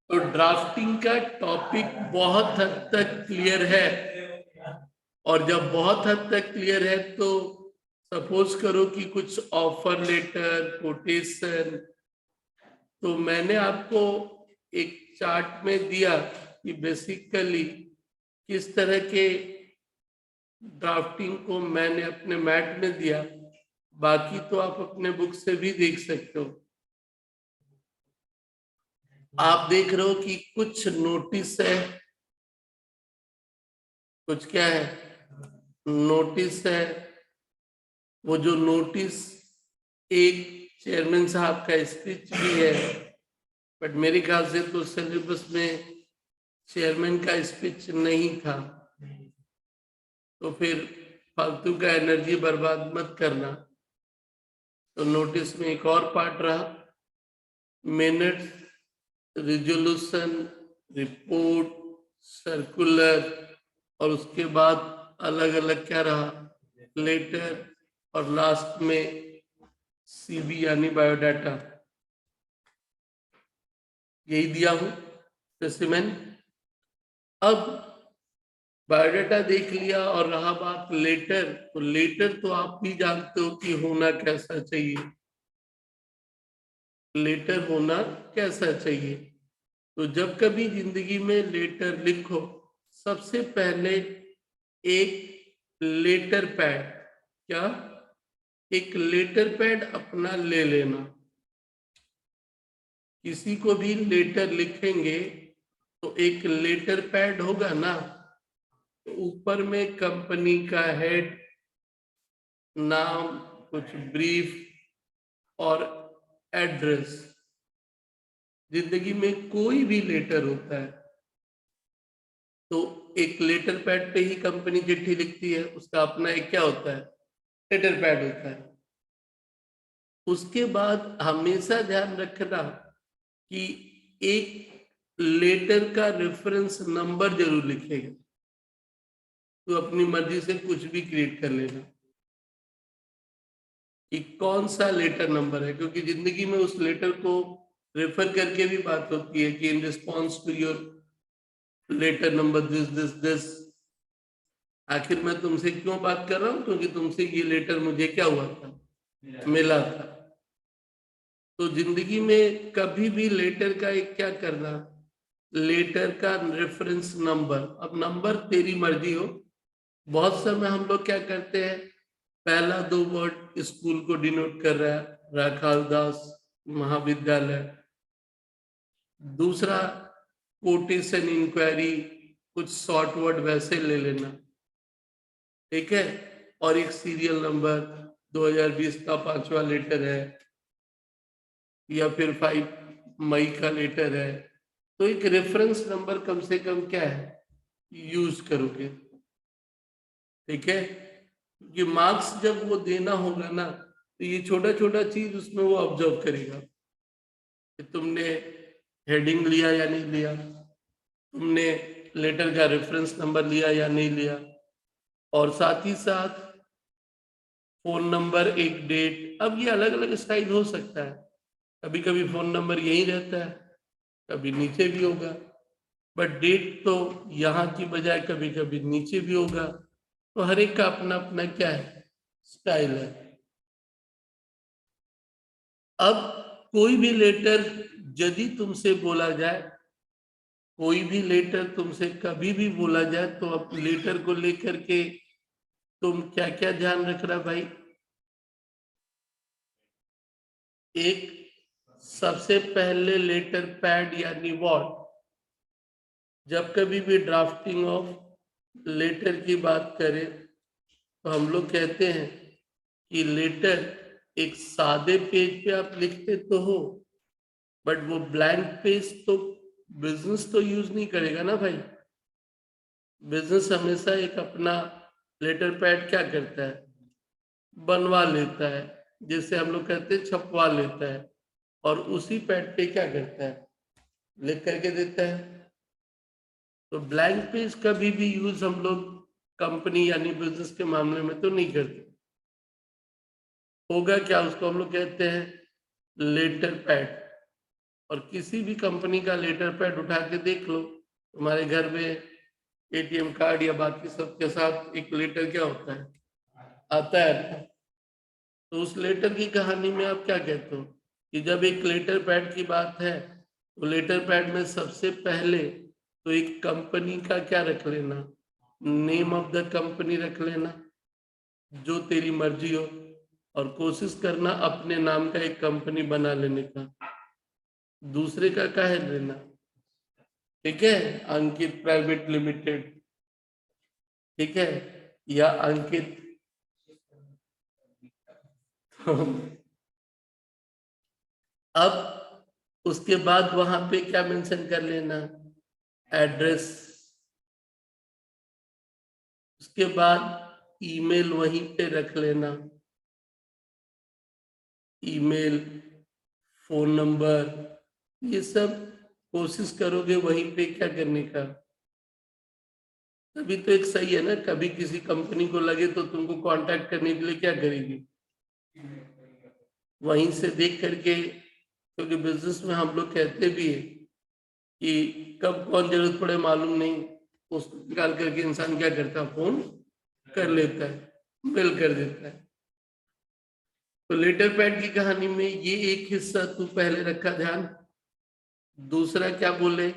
तो ड्राफ्टिंग का टॉपिक बहुत हद तक क्लियर है, और जब बहुत हद तक क्लियर है तो सपोज करो कि कुछ ऑफर लेटर, कोटेशन, तो मैंने आपको एक चार्ट में दिया कि बेसिकली किस तरह के ड्राफ्टिंग को मैंने अपने मैट में दिया। बाकी तो आप अपने बुक से भी देख सकते हो। आप देख रहे हो कि कुछ नोटिस है, कुछ क्या है, नोटिस है। वो जो नोटिस एक चेयरमैन साहब का स्पीच भी है, बट मेरे ख्याल से तो सिलेबस में चेयरमैन का स्पीच नहीं था, तो फिर फालतू का एनर्जी बर्बाद मत करना। तो नोटिस में एक और पार्ट रहा, मिनट्स, रिजोल्यूशन, रिपोर्ट, सर्कुलर, और उसके बाद अलग अलग क्या रहा, लेटर, और लास्ट में सीबी यानी बायोडाटा। यही दिया हूं स्पेसिमेन। अब बायोडाटा देख लिया और रहा बात लेटर, तो लेटर तो आप भी जानते हो कि होना कैसा चाहिए। लेटर होना कैसा चाहिए, तो जब कभी जिंदगी में लेटर लिखो, सबसे पहले एक लेटर पैड, क्या, एक लेटर पैड अपना ले लेना। किसी को भी लेटर लिखेंगे तो एक लेटर पैड होगा ना, तो ऊपर में कंपनी का हेड, नाम, कुछ ब्रीफ और एड्रेस। जिंदगी में कोई भी लेटर होता है तो एक लेटर पैड पे ही कंपनी चिट्ठी लिखती है, उसका अपना एक क्या होता है, लेटर पैड होता है। उसके बाद हमेशा ध्यान रखना कि एक लेटर का रेफरेंस नंबर जरूर लिखेगा। तो अपनी मर्जी से कुछ भी क्रिएट कर लेना कि कौन सा लेटर नंबर है, क्योंकि जिंदगी में उस लेटर को रेफर करके भी बात होती है कि in response to your letter number this this this. आखिर मैं तुमसे क्यों बात कर रहा हूं, क्योंकि तुमसे ये लेटर मुझे क्या हुआ था, मिला था। तो जिंदगी में कभी भी लेटर का एक क्या करना, लेटर का रेफरेंस नंबर। अब नंबर तेरी मर्जी हो, बहुत समय हम लोग क्या करते हैं, पहला दो वर्ड स्कूल को डिनोट कर रहा है, राखालदास महाविद्यालय। दूसरा कोटेशन इंक्वायरी, कुछ शॉर्ट वर्ड वैसे ले लेना, ठीक है। और एक सीरियल नंबर 2020 का 5वां लेटर है, या फिर 5 मई का लेटर है, तो एक रेफरेंस नंबर कम से कम क्या है, यूज करोगे, ठीक है। क्योंकि मार्क्स जब वो देना होगा ना, तो ये छोटा छोटा चीज उसमें वो ऑब्जर्व करेगा कि तुमने हेडिंग लिया या नहीं लिया, तुमने लेटर का रेफरेंस नंबर लिया या नहीं लिया, और साथ ही साथ फोन नंबर, एक डेट। अब ये अलग अलग स्टाइल हो सकता है, कभी कभी फोन नंबर यही रहता है, कभी नीचे भी होगा, बट डेट तो यहाँ की बजाय कभी कभी नीचे भी होगा। तो हर एक का अपना अपना क्या है, स्टाइल है। अब कोई भी लेटर यदि तुमसे बोला जाए, कोई भी लेटर तुमसे कभी भी बोला जाए, तो अब लेटर को लेकर के तुम क्या क्या ध्यान रख रहा भाई। एक, सबसे पहले लेटर पैड यानी व्हाट, जब कभी भी ड्राफ्टिंग ऑफ लेटर की बात करें तो हम लोग कहते हैं कि लेटर एक सादे पेज पे आप लिखते तो हो, बट वो ब्लैंक पेज तो बिजनेस तो यूज नहीं करेगा ना भाई। बिजनेस हमेशा एक अपना लेटर पैड क्या करता है, बनवा लेता है, जैसे हम लोग कहते हैं छपवा लेता है, और उसी पैड पे क्या करता है, लिख करके देता है। तो ब्लैंक पेज कभी भी यूज हम लोग कंपनी यानी बिजनेस के मामले में तो नहीं करते। होगा क्या, उसको हम लोग कहते हैं लेटर पैड, और किसी भी कंपनी का लेटर पैड उठा के देख लो, तुम्हारे घर में एटीएम कार्ड या बाकी सब के साथ एक लेटर क्या होता है, आता है। तो उस लेटर की कहानी में आप क्या कहते हो कि जब एक लेटर पैड की बात है तो लेटर पैड में सबसे पहले तो एक कंपनी का क्या रख लेना, नेम ऑफ द कंपनी रख लेना जो तेरी मर्जी हो, और कोशिश करना अपने नाम का एक कंपनी बना लेने का, दूसरे का काहे लेना। ठीक है, अंकित प्राइवेट लिमिटेड, ठीक है, या अंकित अब उसके बाद वहां पे क्या मेंशन कर लेना, एड्रेस। उसके बाद ईमेल वहीं पे रख लेना, ईमेल, फोन नंबर, ये सब कोशिश करोगे वहीं पे क्या करने का। तभी तो एक सही है ना, कभी किसी कंपनी को लगे तो तुमको कांटेक्ट करने के लिए क्या करेगी, वहीं से देख करके। क्योंकि बिजनेस में हम लोग कहते भी है कि कब कौन जरूरत पड़े मालूम नहीं, उस निकाल करके इंसान क्या करता है, फोन कर लेता है, मेल कर देता है। तो लेटर पैड की कहानी में ये एक हिस्सा तू पहले रखा ध्यान। दूसरा क्या बोले,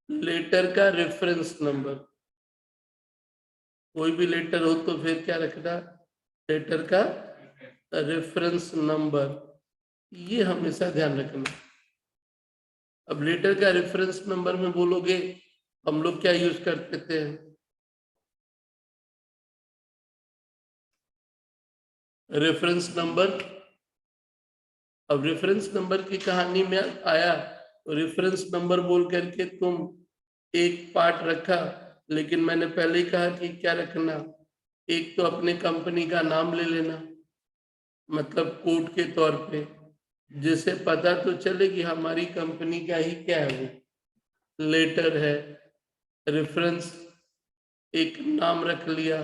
लेटर का रेफरेंस नंबर, कोई भी लेटर हो तो फिर क्या रखना, लेटर का रेफरेंस नंबर, ये हमेशा ध्यान रखना। अब लेटर का रेफरेंस नंबर में बोलोगे, हम लोग क्या यूज करते थे, रेफरेंस नंबर। अब रेफरेंस नंबर की कहानी में आया तो रेफरेंस नंबर बोल करके तुम एक पार्ट रखा, लेकिन मैंने पहले ही कहा कि क्या रखना, एक तो अपने कंपनी का नाम ले लेना, मतलब कोड के तौर पे, जिसे पता तो चले कि हमारी कंपनी का ही क्या है वो लेटर है। रेफरेंस एक नाम रख लिया,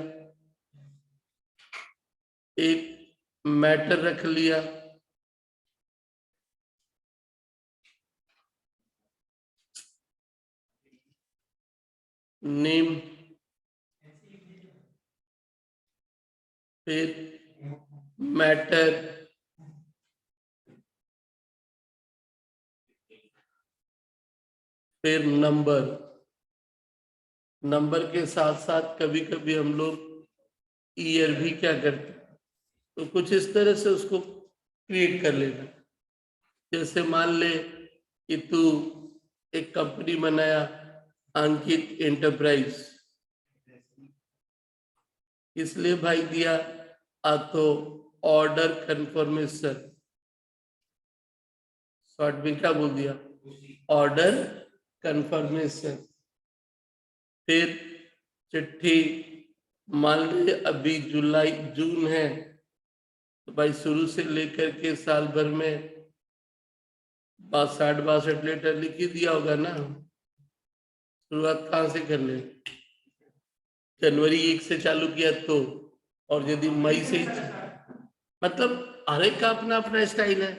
एक मैटर रख लिया, नेम, फिर मैटर, फिर नंबर। नंबर के साथ साथ कभी कभी हम लोग ईयर भी क्या करते हैं, तो कुछ इस तरह से उसको क्रिएट कर लेना। जैसे मान ले कि तू एक कंपनी बनाया, अंकित एंटरप्राइज, इसलिए भाई दिया तो ऑर्डर कंफर्मेशन, शॉर्ट में क्या बोल दिया, ऑर्डर कंफर्मेशन। फिर चिट्ठी, मान लीजिए अभी जुलाई जून है तो भाई शुरू से लेकर के साल भर में 60-62 लेटर लिख ही दिया होगा ना। शुरुआत कहाँ से कर ले, जनवरी 1 से चालू किया तो, और यदि मई से, मतलब हर एक का अपना अपना स्टाइल है।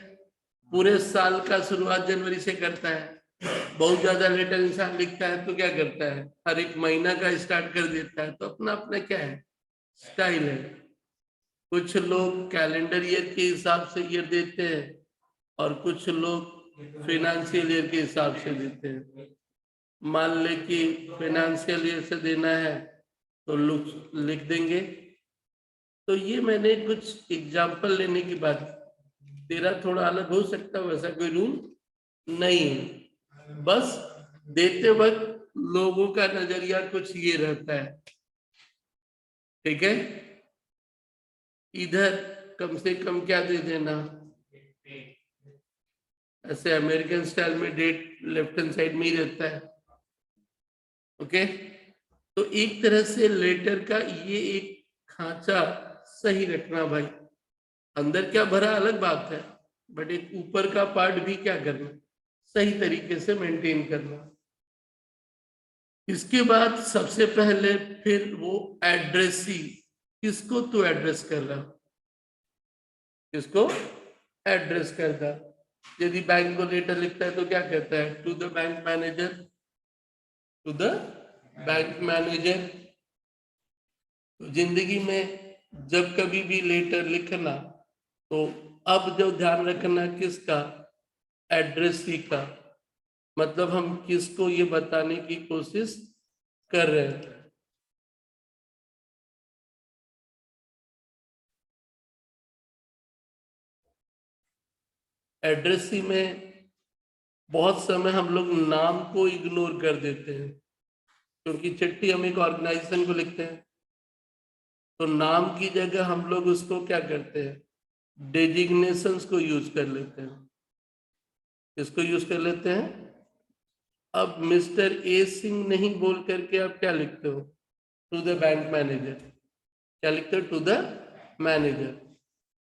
पूरे साल का शुरुआत जनवरी से करता है, बहुत ज्यादा लेटर इंसान लिखता है तो क्या करता है, हर एक महीना का स्टार्ट कर देता है, तो अपना अपना क्या है, स्टाइल है। कुछ लोग कैलेंडर ईयर के हिसाब से ईयर देते हैं और कुछ लोग फाइनेंशियल ईयर के हिसाब से देते हैं। मान ले कि फाइनेंशियल ईयर से देना है तो लोग लिख देंगे। तो ये मैंने कुछ एग्जाम्पल लेने की बात, तेरा थोड़ा अलग हो सकता है, वैसा कोई रूल नहीं है, बस देते वक्त लोगों का नजरिया कुछ ये रहता है। ठीक है, इधर कम से कम क्या दे देना, ऐसे अमेरिकन स्टाइल में डेट लेफ्ट हैंड साइड में ही रहता है। ओके, तो एक तरह से लेटर का ये एक खांचा सही रखना भाई, अंदर क्या भरा अलग बात है, बट एक ऊपर का पार्ट भी क्या करना, सही तरीके से मेंटेन करना। इसके बाद सबसे पहले फिर वो एड्रेसी, किसको तू एड्रेस कर रहा, किसको एड्रेस करता, यदि बैंक को लेटर लिखता है तो क्या कहता है? To the bank manager, to the bank manager. तो जिंदगी में जब कभी भी लेटर लिखना, तो अब जो ध्यान रखना किसका? एड्रेसी का। मतलब हम किसको ये बताने की कोशिश कर रहे हैं। एड्रेसी में बहुत समय हम लोग नाम को इग्नोर कर देते हैं, क्योंकि चिट्ठी हम एक ऑर्गेनाइजेशन को लिखते हैं, तो नाम की जगह हम लोग उसको क्या करते हैं? डेजिग्नेशंस को यूज कर लेते हैं। किसको यूज कर लेते हैं? अब मिस्टर ए सिंह नहीं बोल करके आप क्या लिखते हो? To the bank manager. क्या लिखते हो? To the manager.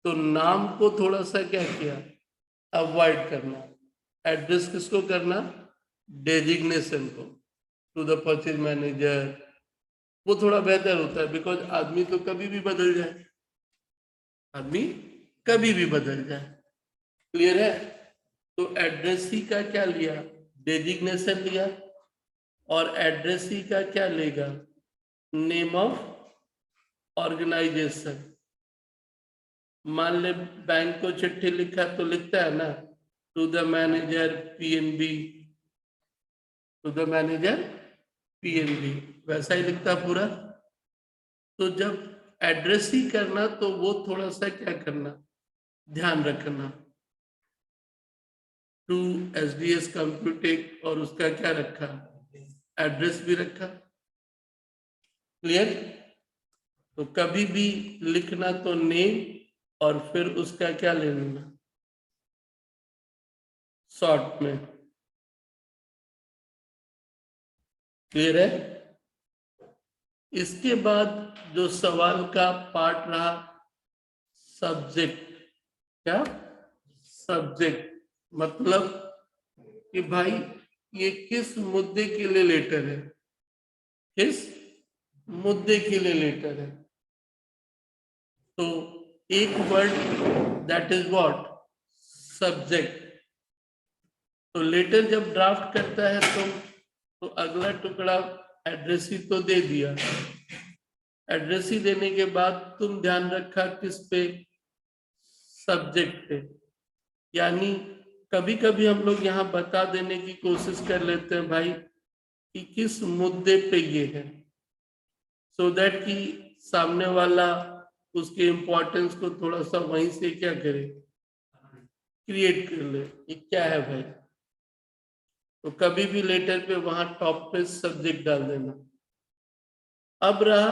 तो नाम को थोड़ा सा क्या किया? अवॉइड करना। एड्रेस किसको करना? डेजिग्नेशन को। To the purchase manager. वो थोड़ा बेहतर होता है, बिकॉज आदमी तो कभी भी बदल जाए, आदमी कभी भी बदल जाए। क्लियर है? तो एड्रेसी का क्या लिया? डेजिग्नेशन लिया। और एड्रेसी का क्या लेगा? Name of organization. मान ले बैंक को चिट्ठी लिखा तो लिखता है ना, to the manager PNB, to the manager PNB, वैसा ही लिखता पूरा। तो जब एड्रेस ही करना तो वो थोड़ा सा क्या करना, ध्यान रखना। टू एसडीएस कंप्यूटेक, और उसका क्या रखा? एड्रेस भी रखा। क्लियर? तो कभी भी लिखना तो नेम और फिर उसका क्या ले लेना, शॉर्ट में। क्लियर है? इसके बाद जो सवाल का पार्ट रहा, सब्जेक्ट। क्या? सब्जेक्ट मतलब कि भाई ये किस मुद्दे के लिए लेटर है, किस मुद्दे के लिए लेटर है। तो एक word, that is what? Subject. तो लेटर जब ड्राफ्ट करता है तो अगला टुकड़ा एड्रेस ही तो दे दिया। एड्रेस ही देने के बाद तुम ध्यान रखा किस पे? सब्जेक्ट पे। यानी कभी कभी हम लोग यहाँ बता देने की कोशिश कर लेते हैं भाई कि किस मुद्दे पे ये है, सो दैट कि सामने वाला उसके इम्पोर्टेंस को थोड़ा सा वहीं से क्या करे, क्रिएट कर ले, ये क्या है भाई। तो कभी भी लेटर पे वहां टॉप पे सब्जेक्ट डाल देना। अब रहा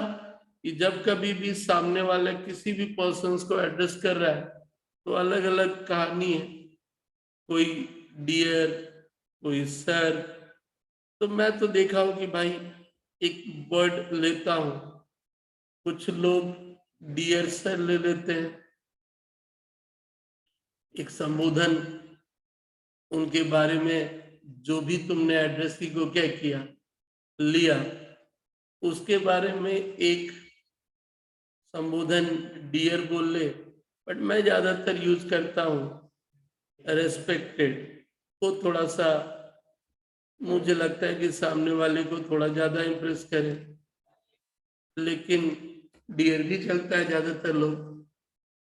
कि जब कभी भी सामने वाला किसी भी पर्सन को एड्रेस कर रहा है तो अलग अलग कहानी है। कोई डियर, कोई सर। तो मैं तो देखा हूं कि भाई एक वर्ड लेता हूं, कुछ लोग डियर सर ले लेते हैं, एक संबोधन उनके बारे में, जो भी तुमने एड्रेस को क्या किया, लिया, उसके बारे में एक संबोधन डियर बोल ले। बट मैं ज्यादातर यूज करता हूं रेस्पेक्टेड, वो थोड़ा सा मुझे लगता है कि सामने वाले को थोड़ा ज्यादा इम्प्रेस करे। लेकिन डियर भी चलता है, ज्यादातर लोग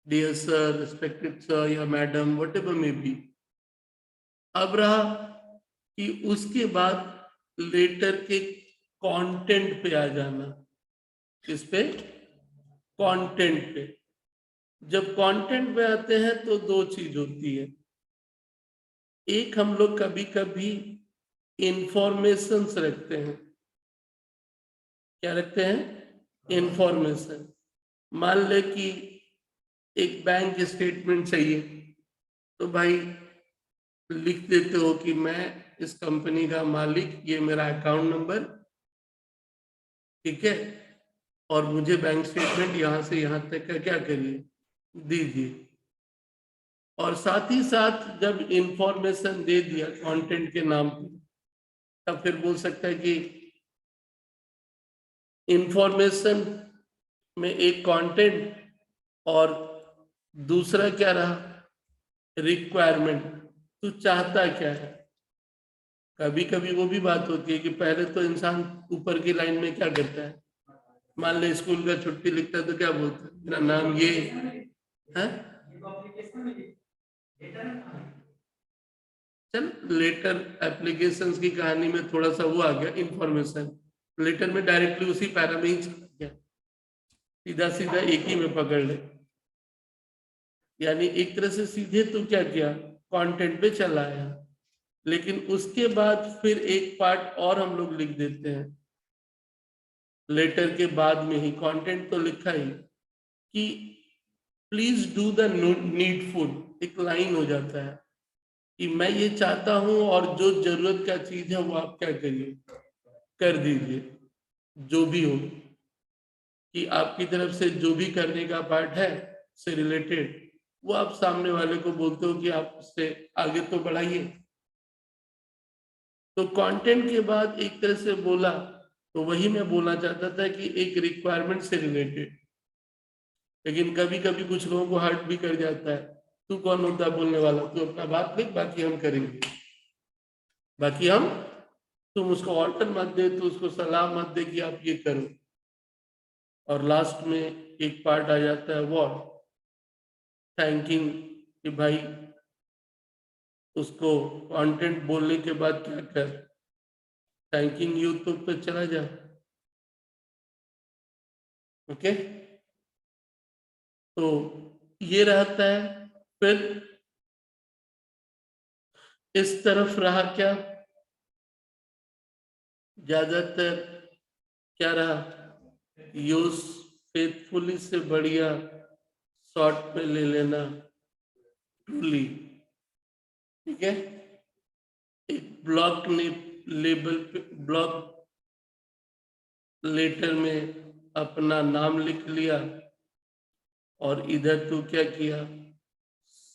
डियर सर, रिस्पेक्टेड सर या मैडम, वट एवर में भी। अब रहा कि उसके बाद लेटर के कंटेंट पे आ जाना। किस पे? कंटेंट पे। जब कंटेंट पे आते हैं तो दो चीज होती है। एक, हम लोग कभी कभी इंफॉर्मेशंस रखते हैं। क्या रखते हैं? इंफॉर्मेशन। मान ले कि एक बैंक स्टेटमेंट चाहिए, तो भाई लिख देते हो कि मैं इस कंपनी का मालिक, ये मेरा अकाउंट नंबर, ठीक है, और मुझे बैंक स्टेटमेंट यहाँ से यहाँ तक का क्या करिए, दीजिए। और साथ ही साथ जब इंफॉर्मेशन दे दिया कंटेंट के नाम पे, तब फिर बोल सकता है कि इंफॉर्मेशन में एक कंटेंट और दूसरा क्या रहा, रिक्वायरमेंट। तू चाहता क्या है। कभी कभी वो भी बात होती है कि पहले तो इंसान ऊपर की लाइन में क्या करता है, मान ले स्कूल का छुट्टी लिखता है तो क्या बोलता है, मेरा नाम ये है। चल, लेटर एप्लीकेशंस की कहानी में थोड़ा सा वो आ गया इंफॉर्मेशन, लेटर में डायरेक्टली उसी पैरा में ही चला गया, सीधा सीधा एक ही में पकड़ ले। यानी एक तरह से सीधे तो क्या किया, कंटेंट पे चला आया, लेकिन उसके बाद फिर एक पार्ट और हम लोग लिख देते हैं लेटर के बाद में ही, कंटेंट तो लिखा ही कि प्लीज डू द नीडफुल, एक लाइन हो जाता है कि मैं ये चाहता हूं और जो जरूरत का चीज है वो आप क्या करिए, कर दीजिए, जो भी हो, कि आपकी तरफ से जो भी करने का पार्ट है से रिलेटेड वो आप सामने वाले को बोलते हो कि आप उससे आगे तो बढ़ाइए। तो कंटेंट के बाद एक तरह से बोला, तो वही मैं बोलना चाहता था कि एक रिक्वायरमेंट से रिलेटेड, लेकिन कभी कभी कुछ लोगों को हर्ट भी कर जाता है, तू कौन होता है बोलने वाला, तू अपना बात लिख, बाकी हम करेंगे, बाकी हम, तुम उसको ऑर्डर मत दे, तो उसको सलाह मत दे कि आप ये करो। और लास्ट में एक पार्ट आ जाता है व्हाट, थैंकिंग, कि भाई उसको कंटेंट बोलने के बाद क्या कर, थैंकिंग यू तो पे चला जा। ओके, तो ये रहता है। फिर इस तरफ रहा क्या, ज्यादातर क्या रहा, यूज फेथफुली से बढ़िया शॉर्ट में ले लेना ट्रूली। ठीक है, एक ब्लॉक ने लेबल पे, ब्लॉक लेटर में अपना नाम लिख लिया और इधर तो क्या किया,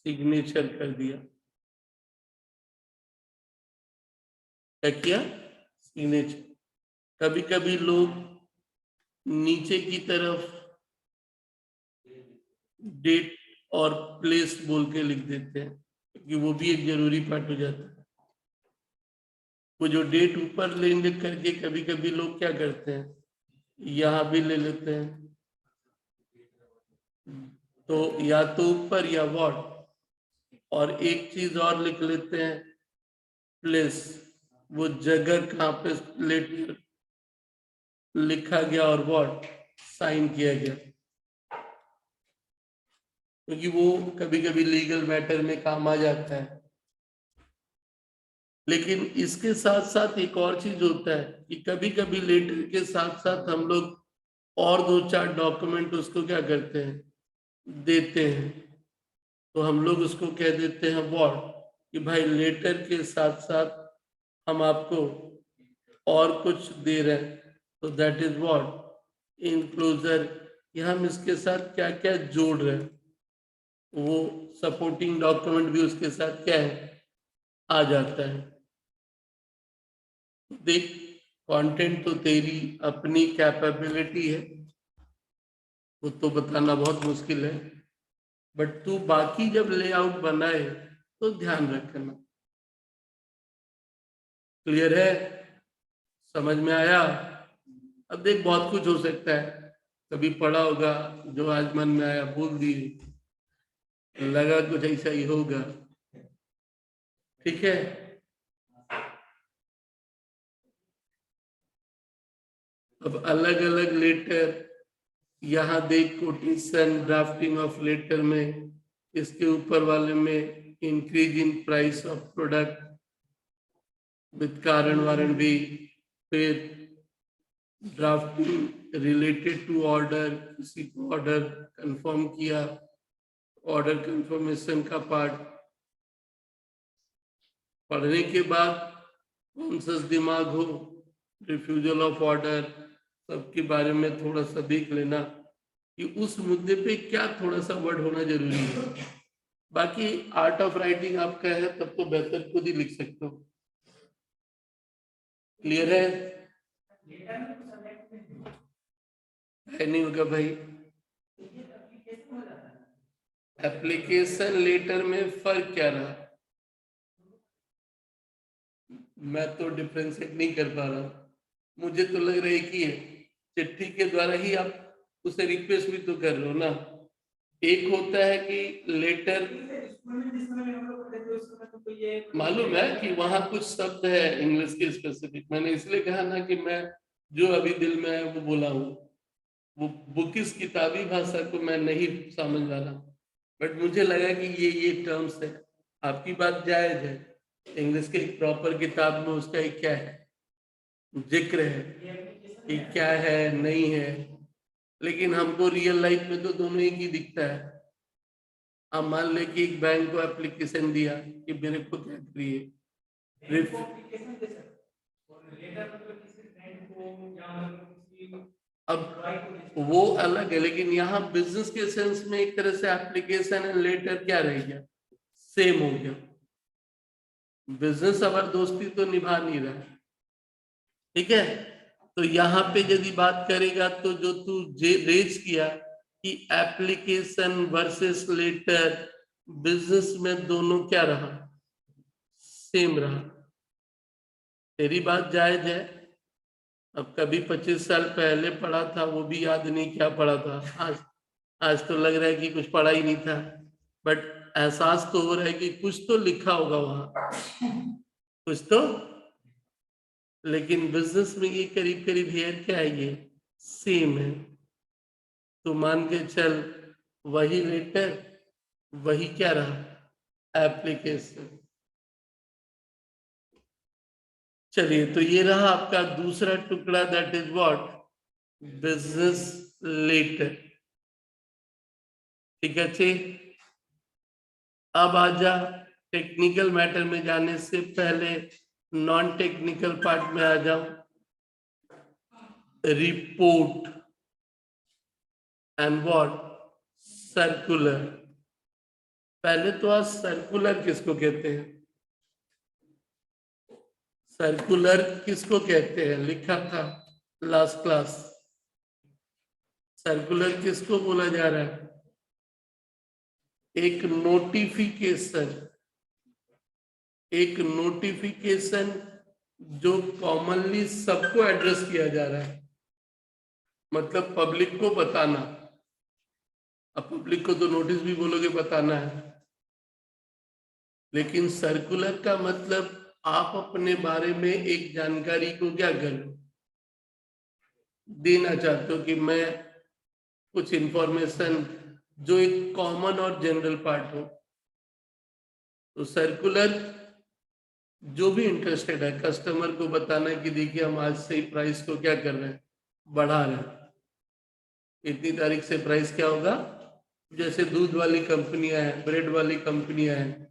सिग्नेचर कर दिया। क्या किया, सिग्नेचर। कभी कभी लोग नीचे की तरफ डेट और प्लेस बोल के लिख देते हैं, क्योंकि वो भी एक जरूरी पार्ट हो जाता है। वो जो डेट ऊपर लेंगे करके कभी कभी लोग क्या करते हैं, यहाँ भी ले लेते हैं, तो या तो ऊपर या व्हाट, और एक चीज और लिख लेते हैं, प्लेस, वो जगह कहाँ पे लेटर लिखा गया और व्हाट साइन किया गया, क्योंकि वो कभी कभी लीगल मैटर में काम आ जाता है। लेकिन इसके साथ साथ एक और चीज होता है कि कभी कभी लेटर के साथ साथ हम लोग और दो चार डॉक्यूमेंट उसको क्या करते हैं, देते हैं। तो हम लोग उसको कह देते हैं व्हाट, कि भाई लेटर के साथ साथ हम आपको और कुछ दे रहे हैं, तो दैट इज व्हाट इनक्लोजर, कि हम इसके साथ क्या क्या जोड़ रहे हैं, वो सपोर्टिंग डॉक्यूमेंट भी उसके साथ क्या है, आ जाता है। देख, कंटेंट तो तेरी अपनी कैपेबिलिटी है, वो तो बताना बहुत मुश्किल है, बट तू बाकी जब लेआउट बनाए तो ध्यान रखना। क्लियर है, समझ में आया। अब देख, बहुत कुछ हो सकता है, कभी पढ़ा होगा, जो आज मन में आया बोल दिए, लगा कुछ ऐसा ही होगा। ठीक है, अब अलग अलग लेटर, यहाँ देख कोटेशन ड्राफ्टिंग ऑफ लेटर में, इसके ऊपर वाले में increase in price of product with कारण वारंट भी, फिर ड्राफ्टिंग रिलेटेड टू ऑर्डर, किसी को ऑर्डर कंफर्म किया, ऑर्डर कंफर्मेशन का पार्ट पढ़ने के बाद कॉन्शस दिमाग हो, रिफ्यूजल ऑफ ऑर्डर, सबके बारे में थोड़ा सा देख लेना कि उस मुद्दे पे क्या थोड़ा सा वर्ड होना जरूरी है। बाकी आर्ट ऑफ राइटिंग आपका है तब तो बेहतर खुद ही लिख सकते हो। क्लियर है नहीं होगा भाई। एप्लीकेशन लेटर में फर्क क्या रहा, मैं तो डिफरेंशिएट नहीं कर पा रहा हूँ। मुझे तो लग रहा है कि चिट्ठी के द्वारा ही आप उसे रिक्वेस्ट भी तो कर रहे हो ना। एक होता है कि लेटर, मालूम है कि वहां कुछ शब्द है इंग्लिश के स्पेसिफिक, मैंने इसलिए कहा ना कि मैं जो अभी दिल में है वो बोला हूँ, वो बुकिस किताबी भाषा को मैं नहीं समझ वाला, बट मुझे लगा कि ये टर्म्स है। आपकी बात जायज है, इंग्लिश के एक प्रॉपर किताब में उसका एक क्या है, जिक्र है कि क्या है नहीं है, लेकिन हमको रियल लाइफ में तो दोनों एक ही दिखता है। आप मान ले कि एक बैंक को एप्लीकेशन दिया कि मेरे को क्या करिए, अब वो अलग है, लेकिन यहाँ बिजनेस के सेंस में एक तरह से एप्लीकेशन एंड लेटर क्या रह गया, सेम हो गया। बिजनेस अब दोस्ती तो निभा नहीं रहा है, ठीक है। तो यहाँ पे यदि बात करेगा तो जो तू रेज किया कि एप्लीकेशन वर्सेस लेटर, बिजनेस में दोनों क्या रहा, सेम रहा। तेरी बात जायज है। अब कभी 25 साल पहले पढ़ा था वो भी याद नहीं क्या पढ़ा था, आज आज तो लग रहा है कि कुछ पढ़ा ही नहीं था, बट एहसास तो हो रहा है कि कुछ तो लिखा होगा वहां, कुछ तो। लेकिन बिजनेस में ये करीब करीब हेयर क्या है, ये सेम है। तो मान के चल वही लेटर, वही क्या रहा, एप्लीकेशन। चलिए, तो ये रहा आपका दूसरा टुकड़ा, that is what, business letter. ठीक है जी। अब आजा टेक्निकल मैटर में जाने से पहले नॉन टेक्निकल पार्ट में आ जाओ। Report and what, circular. पहले तो आज सर्कुलर किसको कहते हैं, सर्कुलर किसको कहते हैं, लिखा था लास्ट क्लास। सर्कुलर किसको बोला जा रहा है, एक नोटिफिकेशन, एक नोटिफिकेशन जो कॉमनली सबको एड्रेस किया जा रहा है, मतलब पब्लिक को बताना। अब पब्लिक को तो नोटिस भी बोलोगे बताना है, लेकिन सर्कुलर का मतलब आप अपने बारे में एक जानकारी को क्या करो, देना चाहते हो कि मैं कुछ इंफॉर्मेशन जो एक कॉमन और जनरल पार्ट हो। तो सर्कुलर जो भी इंटरेस्टेड है कस्टमर को बताना कि देखिए हम आज से प्राइस को क्या कर रहे हैं, बढ़ा रहे हैं, इतनी तारीख से प्राइस क्या होगा। जैसे दूध वाली कंपनियां हैं, ब्रेड वाली कंपनियां हैं,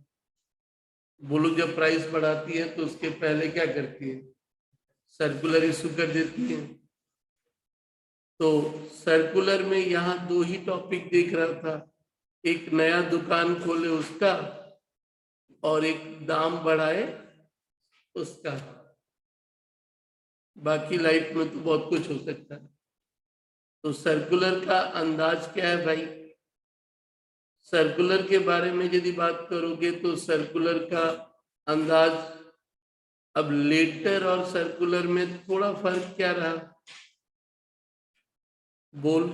वो लोग जब प्राइस बढ़ाती है तो उसके पहले क्या करती है, सर्कुलर इशू कर देती है। तो सर्कुलर में यहाँ दो ही टॉपिक देख रहा था, एक नया दुकान खोले उसका, और एक दाम बढ़ाए उसका। बाकी लाइफ में तो बहुत कुछ हो सकता है। तो सर्कुलर का अंदाज क्या है भाई, सर्कुलर के बारे में यदि बात करोगे तो सर्कुलर का अंदाज, अब लेटर और सर्कुलर में थोड़ा फर्क क्या रहा, बोल।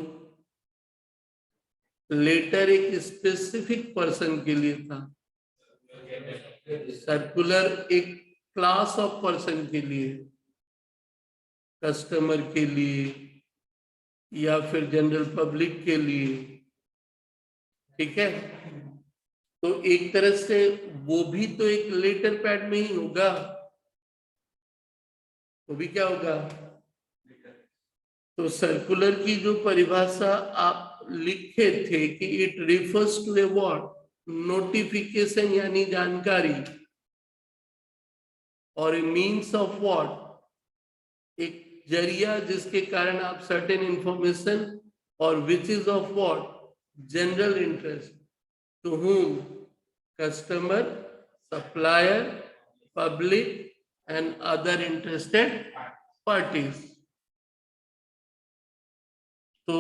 लेटर एक स्पेसिफिक पर्सन के लिए था, सर्कुलर एक क्लास ऑफ पर्सन के लिए, कस्टमर के लिए या फिर जनरल पब्लिक के लिए। ठीक है, तो एक तरह से वो भी तो एक लेटर पैड में ही होगा, वो भी क्या होगा। तो सर्कुलर की जो परिभाषा आप लिखे थे कि it refers to a what, notification यानी जानकारी, और ए मीन्स ऑफ व्हाट, एक जरिया जिसके कारण आप सर्टेन इंफॉर्मेशन, और which is of what, general interest, to whom, customer, supplier, public and other interested parties. तो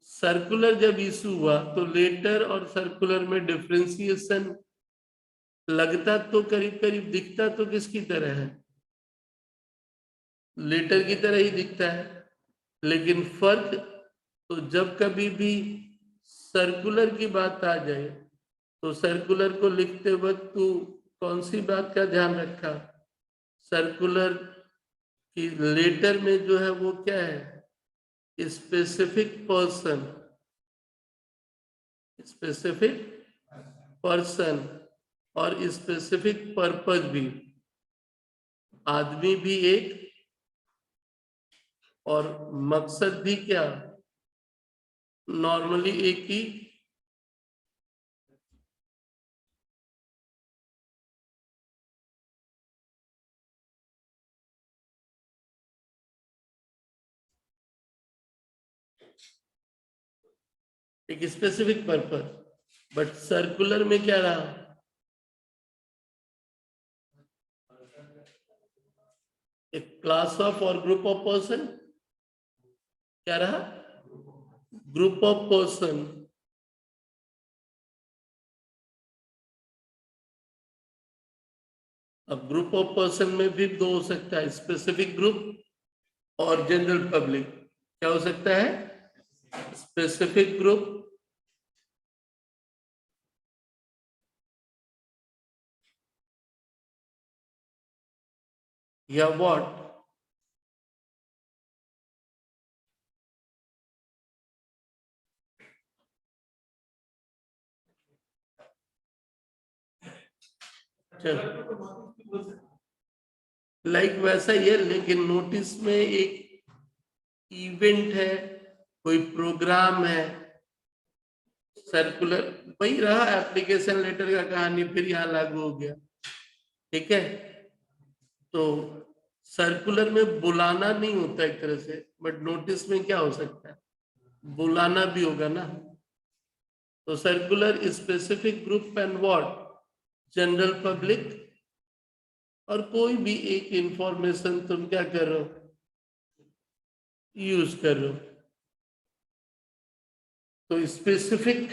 सर्कुलर जब इशू हुआ तो लेटर और सर्कुलर में डिफरेंशिएशन लगता तो करीब करीब दिखता तो किसकी तरह है, लेटर की तरह ही दिखता है, लेकिन फर्क तो जब कभी भी सर्कुलर की बात आ जाए तो सर्कुलर को लिखते वक्त तू कौन सी बात का ध्यान रखा? सर्कुलर की लेटर में जो है वो क्या है? स्पेसिफिक पर्सन, स्पेसिफिक पर्सन और स्पेसिफिक पर्पस भी। आदमी भी एक और मकसद भी क्या? नॉर्मली एक ही। एक स्पेसिफिक पर्पस, बट सर्कुलर में क्या रहा? एक क्लास ऑफ और ग्रुप ऑफ पर्सन। क्या रहा? Group of person. अब ग्रुप ऑफ पर्सन में भी दो हो सकता है, स्पेसिफिक ग्रुप और जनरल पब्लिक। क्या हो सकता है? स्पेसिफिक ग्रुप या व्हाट? चलो लाइक वैसा ही है, लेकिन नोटिस में एक इवेंट है, कोई प्रोग्राम है। सर्कुलर वही रहा, एप्लीकेशन लेटर का कहानी फिर यहाँ लागू हो गया। ठीक है, तो सर्कुलर में बुलाना नहीं होता एक तरह से, बट नोटिस में क्या हो सकता है? बुलाना भी होगा ना। तो circular specific group and what? General public और कोई भी एक इंफॉर्मेशन तुम क्या कर रहे हो? यूज कर रहे हो। तो स्पेसिफिक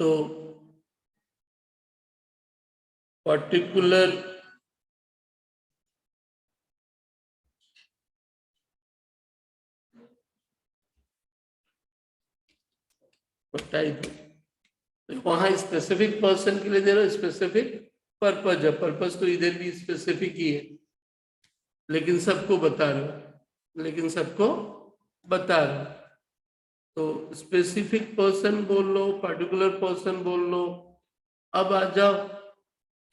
तो पर्टिकुलर टाइप, तो वहां स्पेसिफिक पर्सन के लिए दे रहा हो, स्पेसिफिक पर्पज है। पर्पज तो इधर भी स्पेसिफिक ही है, लेकिन सबको बता रहे हो, लेकिन सबको बता रहे हो। तो स्पेसिफिक पर्सन बोल लो, पर्टिकुलर पर्सन बोल लो। अब आ जाओ,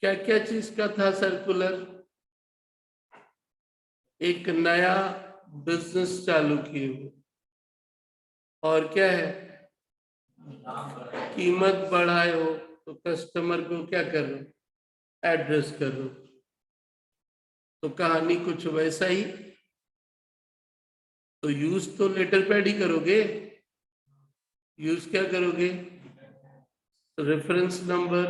क्या क्या चीज का था सर्कुलर? एक नया बिजनेस चालू किए हो, और क्या है? कीमत बढ़ाए हो, तो कस्टमर को क्या कर रहे हो? एड्रेस कर रहे हो। तो कहानी कुछ वैसा ही। तो यूज तो लेटर पैड ही करोगे। यूज क्या करोगे? Reference number.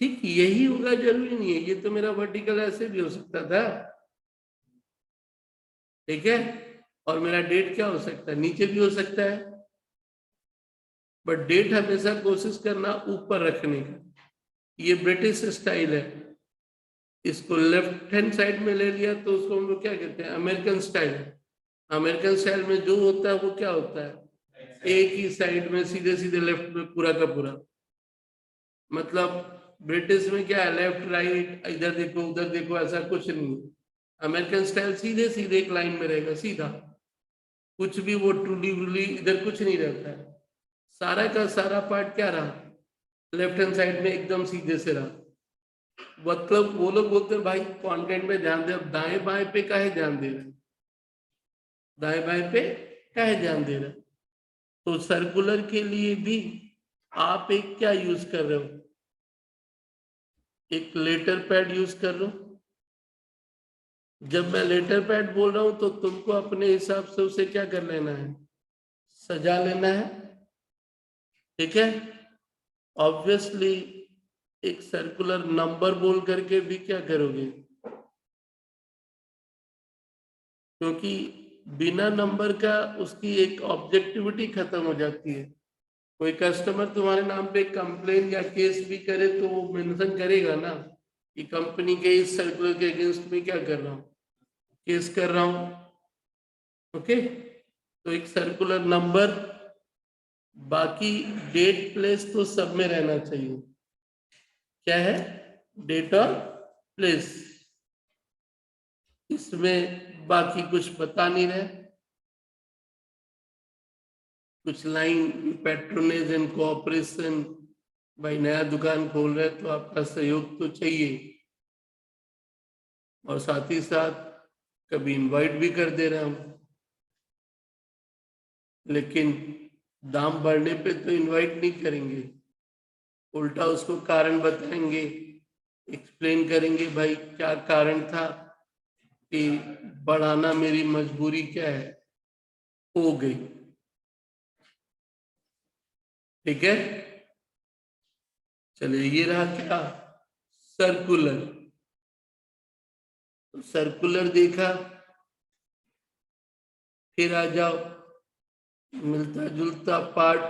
ठीक यही होगा, जरूरी नहीं है। ये तो मेरा वर्टिकल ऐसे भी हो सकता था। ठीक है, और मेरा डेट क्या हो सकता है? नीचे भी हो सकता है, बट डेट हमेशा कोशिश करना ऊपर रखने का। ये ब्रिटिश स्टाइल है। इसको लेफ्ट हैंड साइड में ले लिया तो उसको हम लोग क्या कहते हैं? American style. अमेरिकन स्टाइल में जो होता है वो क्या होता है? एक ही साइड में सीधे सीधे लेफ्ट में पूरा का पूरा। मतलब ब्रिटिश में क्या है? लेफ्ट राइट, इधर देखो उधर देखो, ऐसा कुछ नहीं। अमेरिकन स्टाइल सीधे सीधे एक लाइन में रहेगा, सीधा। कुछ भी वो टूली वूली इधर कुछ नहीं रहता है। सारा का सारा पार्ट क्या रहा? लेफ्ट हैंड साइड में एकदम सीधे से रहा। मतलब वो लोग बोलते हैं भाई कंटेंट में ध्यान दे, अब दाएं बाएं पे काहे ध्यान दे रहे हैं? दाएं बाएं पे काहे ध्यान दे रहा? तो सर्कुलर के लिए भी आप एक क्या यूज कर रहे हो? एक लेटर पैड यूज कर रहे हो। जब मैं लेटर पैड बोल रहा हूं तो तुमको अपने हिसाब से उसे क्या कर लेना है, सजा लेना है, ठीक है। ऑब्वियसली एक सर्कुलर नंबर बोल करके भी क्या करोगे, क्योंकि बिना नंबर का उसकी एक ऑब्जेक्टिविटी खत्म हो जाती है। कोई कस्टमर तुम्हारे नाम पे कंप्लेन या केस भी करे तो वो मेंशन करेगा ना कि कंपनी के इस सर्कुलर के अगेंस्ट में क्या कर रहा हूँ, केस कर रहा हूँ। ओके, तो एक सर्कुलर नंबर, बाकी डेट प्लेस तो सब में रहना चाहिए। क्या है, डेट और प्लेस, इसमें बाकी कुछ बता नहीं रहे। कुछ लाइन, पैट्रोनेज एंड कोऑपरेशन, भाई नया दुकान खोल रहे तो आपका सहयोग तो चाहिए, और साथ ही साथ कभी इनवाइट भी कर दे रहा हूं, लेकिन दाम बढ़ने पे तो इनवाइट नहीं करेंगे, उल्टा उसको कारण बताएंगे, एक्सप्लेन करेंगे भाई क्या कारण था कि बढ़ाना मेरी मजबूरी क्या है, हो गई। ठीक है, चलिए ये रहा क्या, सर्कुलर। तो सर्कुलर देखा, फिर आ जाओ मिलता जुलता पार्ट।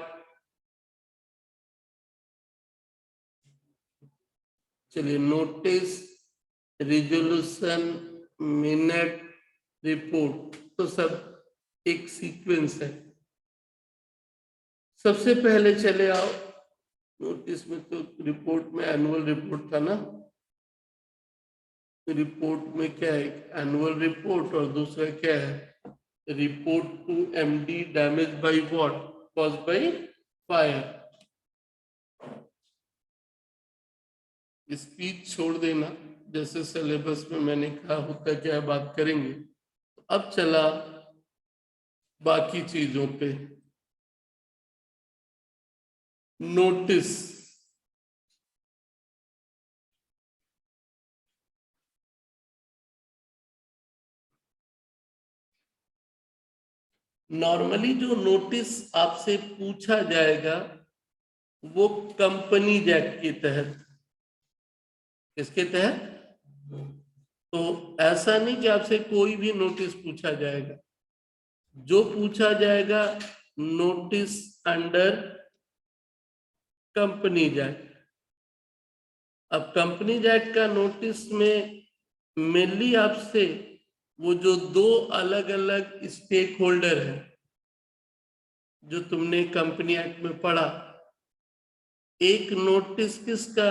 चलिए, नोटिस, रिजोल्यूशन, मिनट, रिपोर्ट, तो सब एक सीक्वेंस है। सबसे पहले चले आओ नोटिस में, तो रिपोर्ट में एनुअल रिपोर्ट था ना, रिपोर्ट में क्या है, एनुअल रिपोर्ट, और दूसरा क्या है, report to MD damage by what, cause by fire. Speech छोड़ देना, जैसे सिलेबस में मैंने कहा होता क्या बात करेंगे। अब चला बाकी चीजों पे। नोटिस, नॉर्मली जो नोटिस आपसे पूछा जाएगा वो कंपनीज एक्ट के तहत, किसके तहत, तो ऐसा नहीं कि आपसे कोई भी नोटिस पूछा जाएगा, जो पूछा जाएगा नोटिस अंडर कंपनीज एक्ट। अब कंपनीज एक्ट का नोटिस में मेनली आपसे वो जो दो अलग अलग स्टेक होल्डर है जो तुमने कंपनी एक्ट में पढ़ा, एक नोटिस किसका,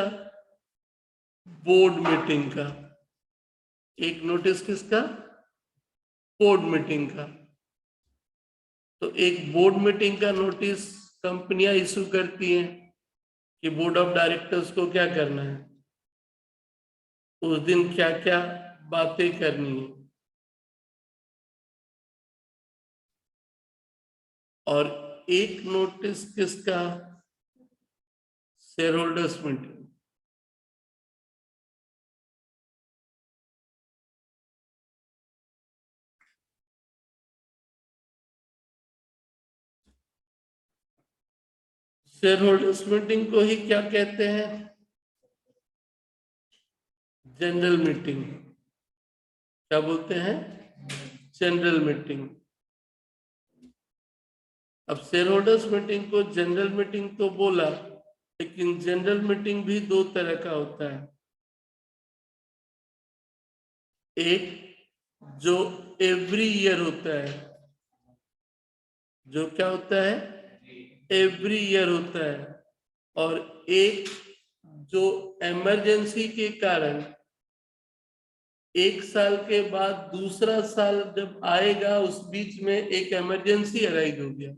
बोर्ड मीटिंग का, एक नोटिस किसका, बोर्ड मीटिंग का। तो एक बोर्ड मीटिंग का नोटिस कंपनियां इशू करती हैं कि बोर्ड ऑफ डायरेक्टर्स को क्या करना है, उस दिन क्या क्या बातें करनी है। और एक नोटिस किसका, share holders meeting. Share holders meeting को ही क्या कहते हैं, जनरल मीटिंग। क्या बोलते हैं, जनरल मीटिंग। अब शेयर होल्डर्स मीटिंग को जनरल मीटिंग तो बोला, लेकिन जनरल मीटिंग भी दो तरह का होता है। एक जो एवरी ईयर होता है, जो क्या होता है, एवरी ईयर होता है, और एक जो इमरजेंसी के कारण एक साल के बाद दूसरा साल जब आएगा, उस बीच में एक इमरजेंसी अराइज हो गया,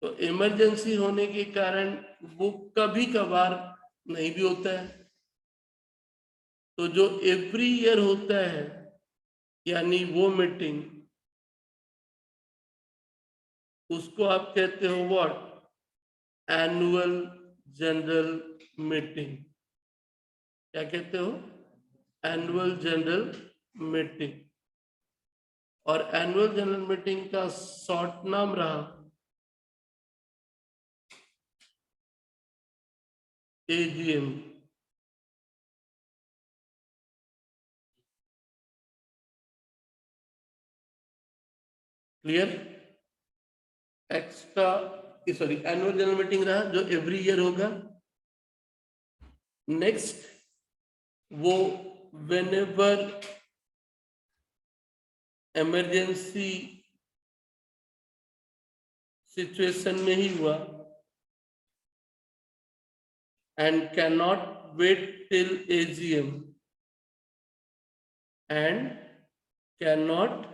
तो इमरजेंसी होने के कारण वो कभी कभार नहीं भी होता है। तो जो एवरी ईयर होता है, यानी वो मीटिंग उसको आप कहते हो व्हाट, एनुअल जनरल मीटिंग। क्या कहते हो? Annual general meeting. और एनुअल जनरल मीटिंग का शॉर्ट नाम रहा AGM. Clear? Extra sorry annual general meeting रहा जो एवरी ईयर होगा। नेक्स्ट वो व्हेनेवर इमरजेंसी सिचुएशन में ही हुआ and cannot wait till AGM and cannot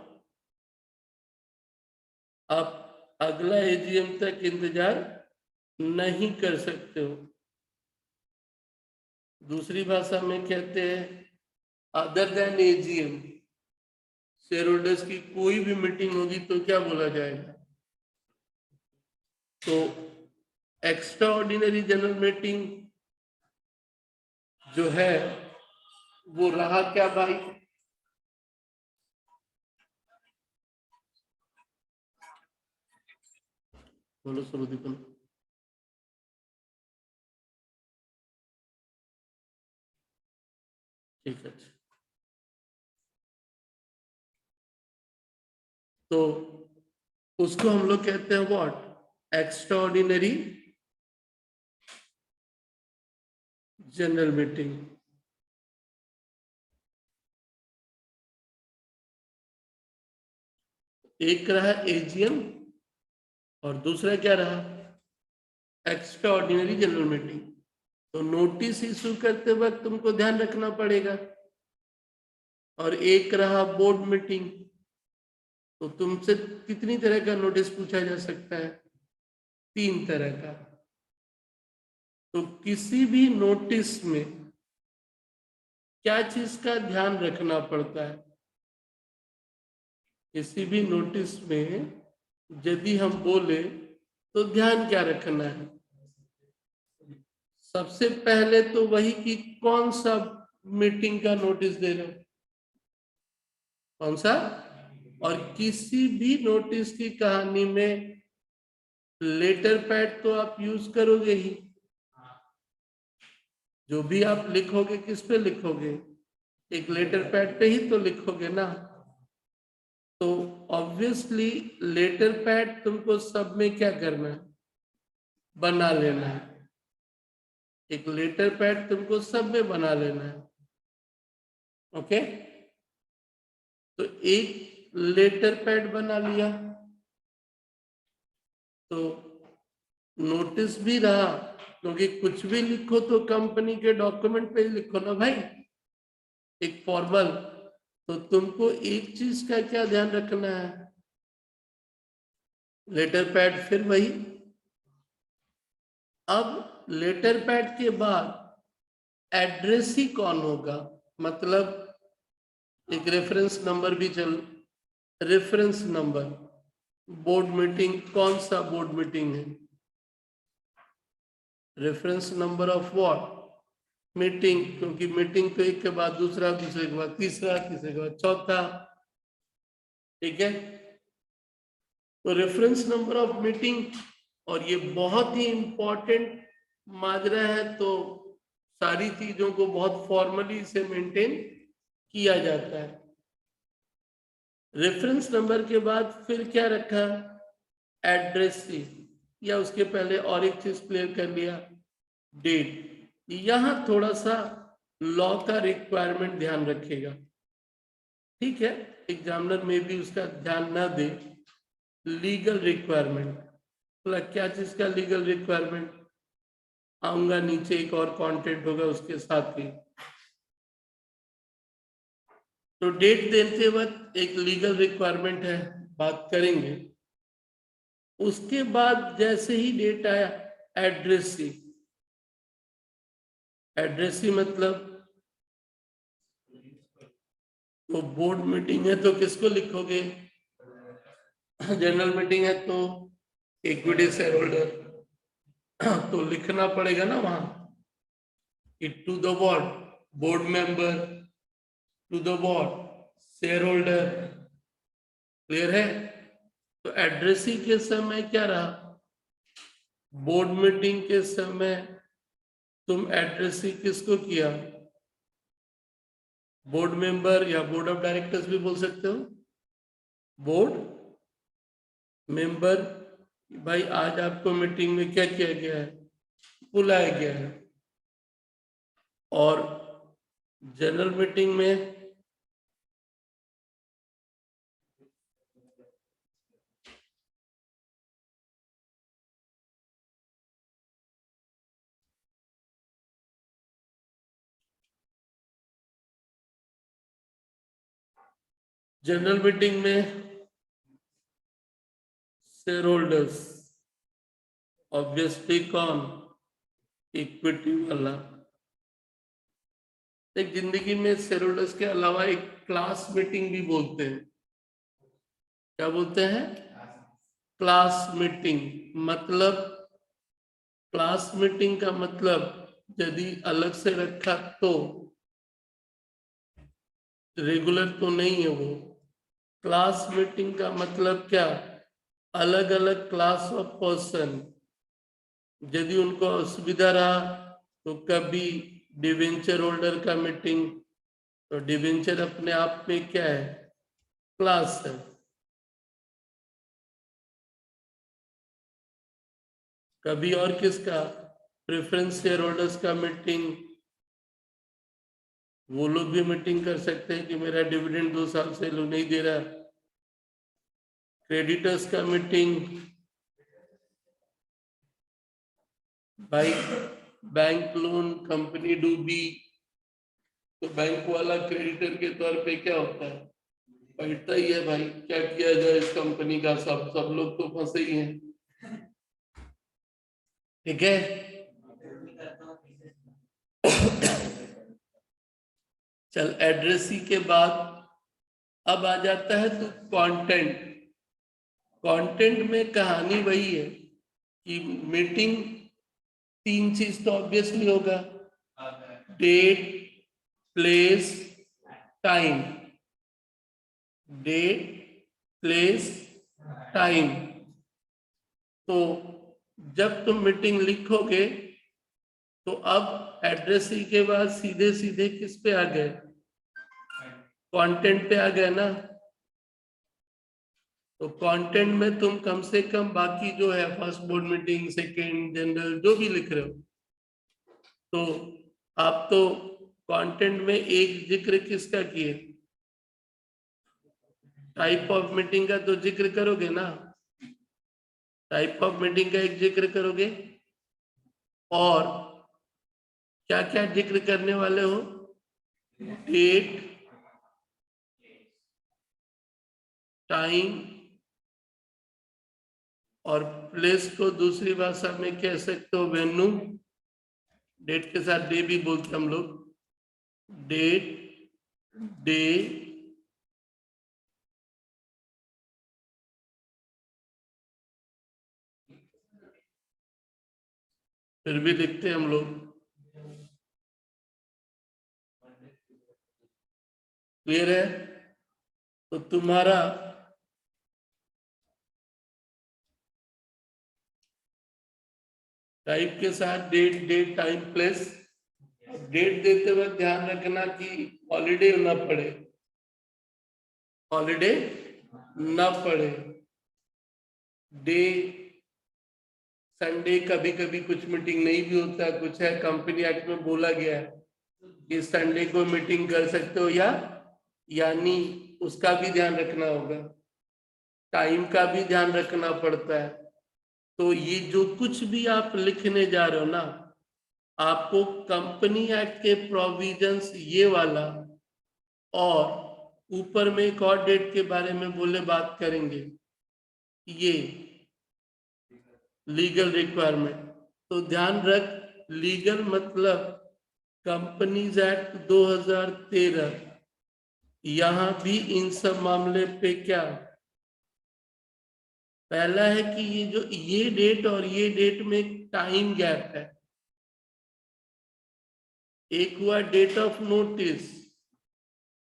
आप अगला AGM तक इंतजार नहीं कर सकते हो। दूसरी भाषा में कहते हैं other than AGM, share holders की कोई भी मीटिंग होगी तो क्या बोला जाएगा? तो एक्स्ट्रा ऑर्डिनरी जनरल मीटिंग जो है वो रहा क्या भाई? बोलो सुरुदीपन। ठीक है, तो उसको हम लोग कहते हैं what, extra ordinary general meeting. एक रहा एजीएम और दूसरा क्या रहा? Extra ordinary general meeting. तो नोटिस इशू करते वक्त तुमको ध्यान रखना पड़ेगा। और एक रहा बोर्ड मीटिंग। तो तुमसे कितनी तरह का नोटिस पूछा जा सकता है? 3 तरह का। तो किसी भी नोटिस में क्या चीज का ध्यान रखना पड़ता है? किसी भी नोटिस में यदि हम बोले तो ध्यान क्या रखना है? सबसे पहले तो वही कि कौन सा मीटिंग का नोटिस दे रहे हो, कौन सा। और किसी भी नोटिस की कहानी में लेटर पैड तो आप यूज करोगे ही। जो भी आप लिखोगे किस पे लिखोगे? एक लेटर पैड पे ही तो लिखोगे ना। तो ऑब्वियसली लेटर पैड तुमको सब में क्या करना है? बना लेना है। एक लेटर पैड तुमको सब में बना लेना है। ओके, तो एक लेटर पैड बना लिया तो नोटिस भी रहा, क्योंकि कुछ भी लिखो तो कंपनी के डॉक्यूमेंट पे ही लिखो ना भाई, एक फॉर्मल। तो तुमको एक चीज का क्या ध्यान रखना है? लेटर पैड फिर वही। अब लेटर पैड के बाद एड्रेस ही कौन होगा? मतलब एक रेफरेंस नंबर भी चल, रेफरेंस नंबर। बोर्ड मीटिंग कौन सा बोर्ड मीटिंग है? Reference number of what? Meeting, क्योंकि मीटिंग तो एक के बाद दूसरा, दूसरे के बाद तीसरा, तीसरे के बाद चौथा। ठीक है, तो रेफरेंस नंबर ऑफ मीटिंग। और ये बहुत ही इंपॉर्टेंट माजरा है, तो सारी चीजों को बहुत फॉर्मली से मेंटेन किया जाता है। रेफरेंस नंबर के बाद फिर क्या रखा? एड्रेस सी, या उसके पहले और एक चीज क्लियर कर लिया, डेट। यहां थोड़ा सा लॉ का रिक्वायरमेंट ध्यान रखेगा। ठीक है, एग्जामिनर में भी उसका ध्यान ना दे। लीगल रिक्वायरमेंट, मतलब क्या चीज का लीगल रिक्वायरमेंट? आऊंगा नीचे, एक और कंटेंट होगा उसके साथ ही। तो डेट देते वक्त एक लीगल रिक्वायरमेंट है, बात करेंगे। उसके बाद जैसे ही डेट आया, एड्रेस सी। एड्रेस सी मतलब तो बोर्ड मीटिंग है तो किसको लिखोगे? जनरल मीटिंग है तो इक्विटी शेयर होल्डर, तो लिखना पड़ेगा ना वहां कि to the board member, to the shareholder. Clear है? तो एड्रेसिंग के समय क्या रहा, बोर्ड मीटिंग के समय तुम एड्रेसिंग किसको किया, बोर्ड मेंबर या बोर्ड ऑफ डायरेक्टर्स भी बोल सकते हो, बोर्ड मेंबर। भाई आज आपको मीटिंग में क्या किया गया है, बुलाया गया है। और जनरल मीटिंग में शेयर होल्डर्स ऑब्वियसली कौन, इक्विटी वाला। एक जिंदगी में शेयर होल्डर्स के अलावा एक क्लास मीटिंग भी बोलते हैं। क्या बोलते हैं? Class meeting. मतलब क्लास मीटिंग का मतलब यदि अलग से रखा तो रेगुलर तो नहीं है वो। क्लास मीटिंग का मतलब क्या, अलग अलग क्लास ऑफ पर्सन, यदि उनको असुविधा रहा तो कभी डिवेंचर होल्डर का मीटिंग, तो डिवेंचर अपने आप में क्या है, क्लास है। कभी और किसका, प्रेफरेंस शेयर होल्डर्स का मीटिंग, वो लोग भी मीटिंग कर सकते हैं कि मेरा डिविडेंड 2 साल से लोग नहीं दे रहा। क्रेडिटर्स का मीटिंग, भाई बैंक लोन कंपनी डूबी तो बैंक वाला क्रेडिटर के तौर पे क्या होता है, बैठता ही है, भाई क्या किया जाए इस कंपनी का, सब सब लोग तो फंसे ही हैं। ठीक है? चल एड्रेसी के बाद अब आ जाता है तो कंटेंट। कंटेंट में कहानी वही है कि मीटिंग 3 चीज तो ऑब्वियसली होगा, date, place, time. Date, place, time. तो जब तुम मीटिंग लिखोगे तो अब एड्रेसी के बाद सीधे सीधे किस पे आ गए, कंटेंट पे आ गए ना। तो कंटेंट में तुम कम से कम बाकी जो है first board meeting, second, general, जो भी लिख रहे हो, तो आप तो कंटेंट में एक जिक्र किसका किए, टाइप ऑफ मीटिंग का तो जिक्र करोगे ना, टाइप ऑफ मीटिंग का एक जिक्र करोगे। और क्या क्या जिक्र करने वाले हो, डेट, टाइम, और प्लेस को दूसरी भाषा में कह सकते हो वेन्यू। डेट के साथ डे भी बोलते हम लोग, डेट, डे, फिर भी लिखते हैं हम लोग। क्लियर है? तो तुम्हारा टाइप के साथ date, date, time, place. Date देते वक्त ध्यान रखना कि हॉलीडे ना पड़े, हॉलीडे ना पड़े। डे, संडे कभी कभी कुछ मीटिंग नहीं भी होता, कुछ है कंपनी एक्ट में बोला गया है कि संडे को मीटिंग कर सकते हो या, यानी उसका भी ध्यान रखना होगा, टाइम का भी ध्यान रखना पड़ता है। तो ये जो कुछ भी आप लिखने जा रहे हो ना, आपको कंपनी एक्ट के प्रोविजंस ये वाला, और ऊपर में एक और डेट के बारे में बोले बात करेंगे, ये लीगल रिक्वायरमेंट। तो ध्यान रख, लीगल मतलब कंपनीज एक्ट 2013, यहां भी इन सब मामले पे क्या, पहला है कि ये डेट और ये डेट में टाइम गैप है। एक हुआ डेट ऑफ नोटिस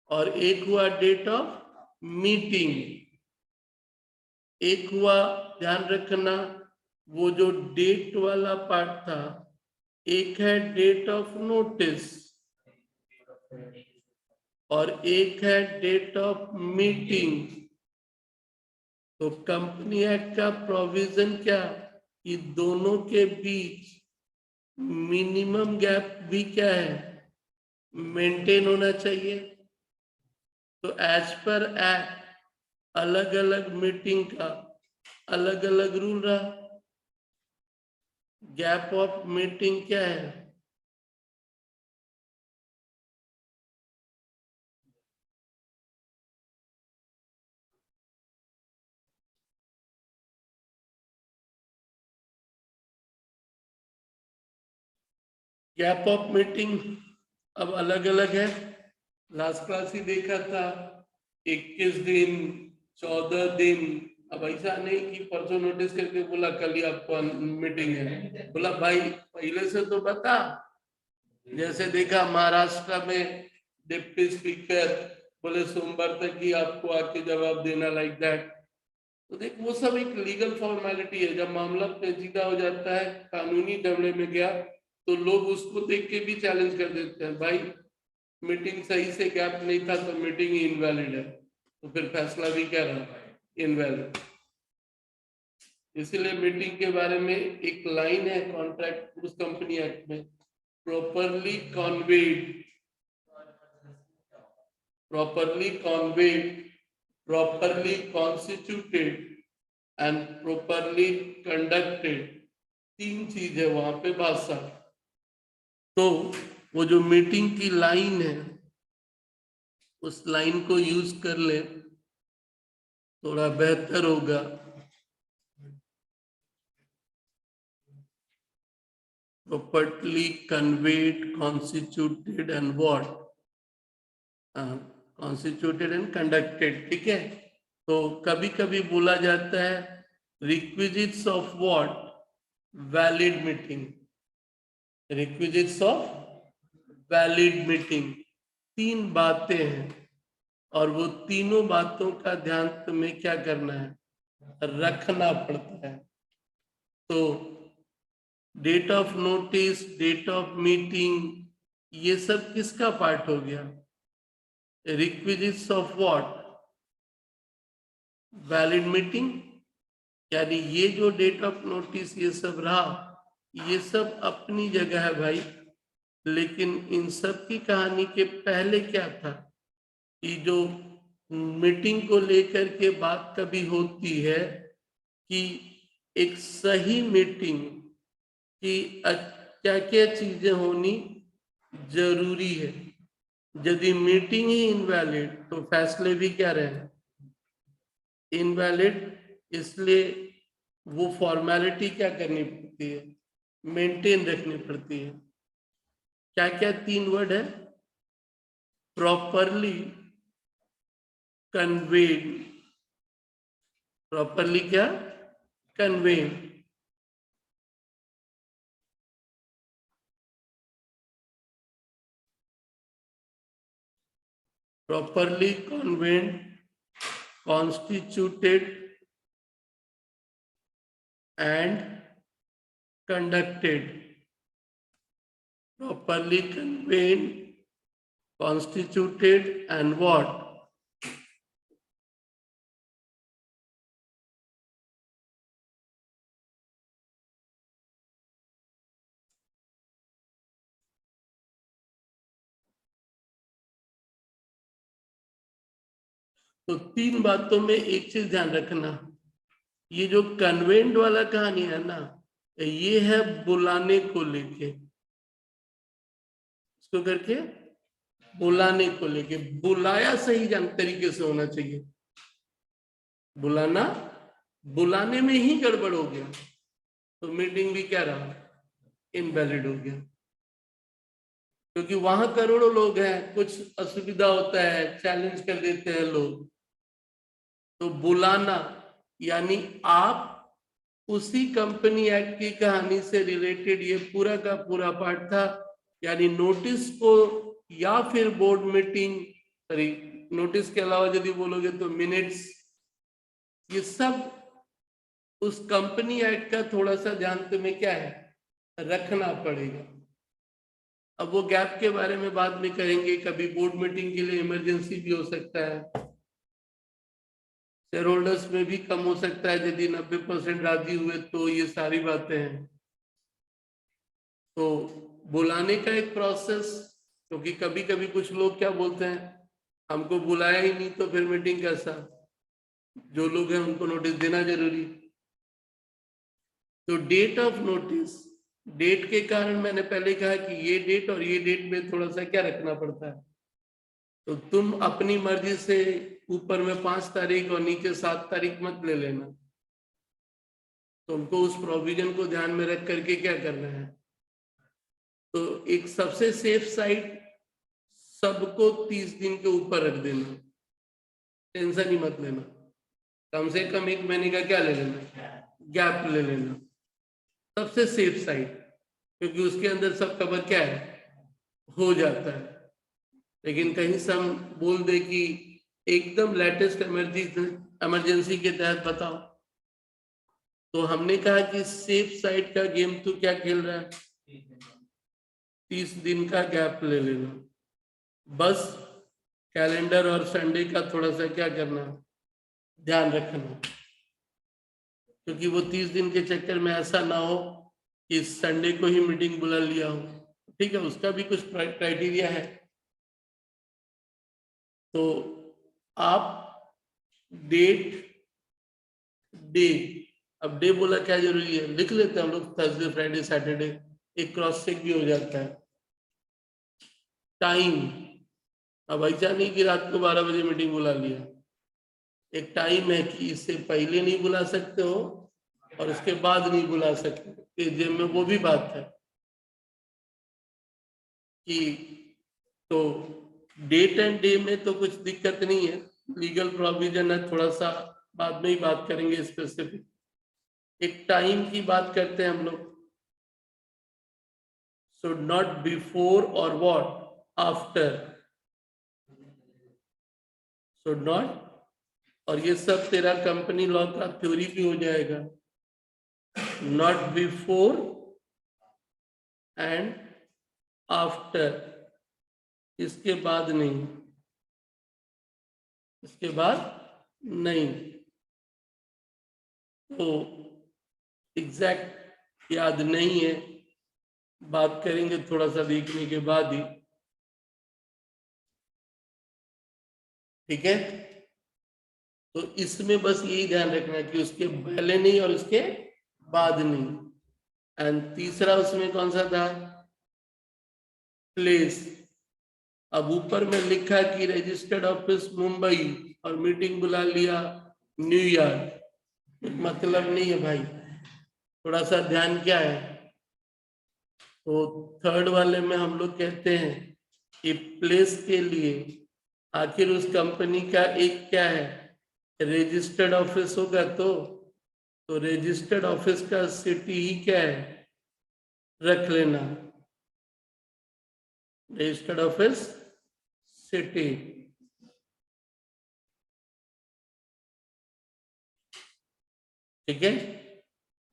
और एक हुआ डेट ऑफ मीटिंग। एक हुआ, ध्यान रखना, वो जो डेट वाला पार्ट था, एक है डेट ऑफ नोटिस और एक है डेट ऑफ मीटिंग। तो कंपनी एक्ट का प्रोविजन क्या, कि दोनों के बीच मिनिमम गैप भी क्या है, मेंटेन होना चाहिए। तो एज पर एक्ट अलग अलग मीटिंग का अलग अलग रूल रहा। गैप ऑफ मीटिंग क्या है, गैप ऑफ मीटिंग अब अलग अलग है। लास्ट क्लास ही देखा था, 21 दिन, 14 दिन। अब ऐसा नहीं कि परसों नोटिस करके बोला कल ही आपको मीटिंग है, बोला भाई पहले से तो बता। जैसे देखा महाराष्ट्र में डिप्टी स्पीकर बोले सोमवार तक ही आपको आके जवाब देना, लाइक दैट। तो देख वो सब एक लीगल फॉर्मेलिटी है। जब मामला पेचीदा हो जाता है, कानूनी दमड़े में गया, तो लोग उसको देख के भी चैलेंज कर देते हैं, भाई मीटिंग सही से गैप नहीं था तो मीटिंग ही इनवैलिड है, तो फिर फैसला भी क्या रहा, इनवैलिड। इसलिए मीटिंग के बारे में एक लाइन है कॉन्ट्रैक्ट उस कंपनी एक्ट में, properly conveyed, properly conveyed, properly constituted and properly conducted। तीन चीज है वहां पे भाषा। तो वो जो मीटिंग की लाइन है, उस लाइन को यूज कर ले, थोड़ा बेहतर होगा। Properly conveyed, constituted and what, constituted and conducted. ठीक है, तो कभी कभी बोला जाता है requisites of what, valid meeting. Requisites of valid meeting, तीन बातें हैं और वो तीनों बातों का ध्यान तुम्हें क्या करना है, रखना पड़ता है। तो date of notice, date of meeting, ये सब किसका पार्ट हो गया, requisites of what, valid meeting. यानी ये जो डेट ऑफ नोटिस ये सब रहा, ये सब अपनी जगह है भाई। लेकिन इन सब की कहानी के पहले क्या था, कि जो मीटिंग को लेकर के बात कभी होती है कि एक सही मीटिंग की क्या क्या चीजें होनी जरूरी है। यदि मीटिंग ही इनवैलिड तो फैसले भी क्या रहे, इनवैलिड। इसलिए वो फॉर्मेलिटी क्या करनी पड़ती है, मेंटेन रखनी पड़ती है। क्या क्या तीन वर्ड है, प्रॉपरली कन्वेड, प्रॉपरली क्या, conveyed, properly convened, constituted and conducted। properly convened, constituted and what, तो तीन बातों में एक चीज ध्यान रखना, ये जो कन्वेंट वाला कहानी है ना, ये है बुलाने को लेके, इसको करके बुलाने को लेके, बुलाया सही तरीके से होना चाहिए। बुलाना, बुलाने में ही गड़बड़ हो गया तो मीटिंग भी क्या रहा, इनवैलिड हो गया। क्योंकि वहां करोड़ों लोग हैं, कुछ असुविधा होता है, चैलेंज कर देते हैं लोग। तो बुलाना यानी आप उसी कंपनी एक्ट की कहानी से रिलेटेड ये पूरा का पूरा पार्ट था, यानी नोटिस को या फिर बोर्ड मीटिंग, सॉरी नोटिस के अलावा यदि बोलोगे तो मिनट्स, ये सब उस कंपनी एक्ट का थोड़ा सा ध्यान तुम्हें क्या है रखना पड़ेगा। अब वो गैप के बारे में बाद में करेंगे, कभी बोर्ड मीटिंग के लिए इमरजेंसी भी हो सकता है, शेयर होल्डर्स में भी कम हो सकता है यदि 90% राजी हुए, तो ये सारी बातें हैं। तो बुलाने का एक प्रोसेस, क्योंकि कभी कभी कुछ लोग क्या बोलते हैं, हमको बुलाया ही नहीं तो फिर मीटिंग कैसा, जो लोग हैं उनको नोटिस देना जरूरी। तो डेट ऑफ नोटिस, डेट के कारण मैंने पहले कहा कि ये डेट और ये डेट में थोड़ा सा क्या रखना पड़ता है, तो तुम अपनी मर्जी से ऊपर में 5 तारीख और नीचे 7 तारीख मत ले लेना, तुमको उस प्रोविजन को ध्यान में रख करके क्या करना है। तो एक सबसे सेफ साइड सबको 30 दिन के ऊपर रख देना, टेंशन ही मत लेना, कम से कम 1 महीने का क्या ले लेना, गैप ले लेना, सबसे सेफ साइड, क्योंकि उसके अंदर सब कवर क्या है हो जाता है। लेकिन कहीं से हम बोल दे कि एकदम लेटेस्ट इमरजेंसी के तहत बताओ, तो हमने कहा कि सेफ साइड का गेम तो क्या खेल रहा है, 30 दिन का गैप ले लेना, बस कैलेंडर और संडे का थोड़ा सा क्या करना ध्यान रखना, क्योंकि वो 30 दिन के चक्कर में ऐसा ना हो कि संडे को ही मीटिंग बुला लिया हो। ठीक है, उसका भी कुछ क्राइटेरिया है। तो आप डेट, डे, अब डे बोला क्या जरूरी है, लिख लेते हैं हम लोग थर्सडे फ्राइडे सैटरडे, एक क्रॉस चेक भी हो जाता है। टाइम, अब ऐसा नहीं कि रात को 12 बजे मीटिंग बुला लिया, एक टाइम है कि इससे पहले नहीं बुला सकते हो और इसके बाद नहीं बुला सकते, जेब में वो भी बात है कि तो डेट एंड डे में तो कुछ दिक्कत नहीं है, लीगल प्रोविजन है, थोड़ा सा बाद में ही बात करेंगे स्पेसिफिक। एक टाइम की बात करते हैं हम लोग, शुड नॉट बिफोर और व्हाट आफ्टर, शुड नॉट, और ये सब तेरा कंपनी लॉ का थ्योरी भी हो जाएगा, नॉट बिफोर एंड आफ्टर, इसके बाद नहीं, इसके बाद नहीं। तो एग्जैक्ट याद नहीं है, बात करेंगे थोड़ा सा देखने के बाद ही, ठीक है। तो इसमें बस यही ध्यान रखना है कि उसके पहले नहीं और उसके बाद नहीं। एंड तीसरा उसमें कौन सा था, प्लेस। अब ऊपर में लिखा कि रजिस्टर्ड ऑफिस मुंबई और मीटिंग बुला लिया न्यूयॉर्क, मतलब नहीं है भाई, थोड़ा सा ध्यान क्या है। तो थर्ड वाले में हम लोग कहते हैं कि प्लेस के लिए आखिर उस कंपनी का एक क्या है रजिस्टर्ड ऑफिस होगा, तो रजिस्टर्ड ऑफिस का सिटी ही क्या है रख लेना, रजिस्टर्ड ऑफिस सिटी, ठीक है,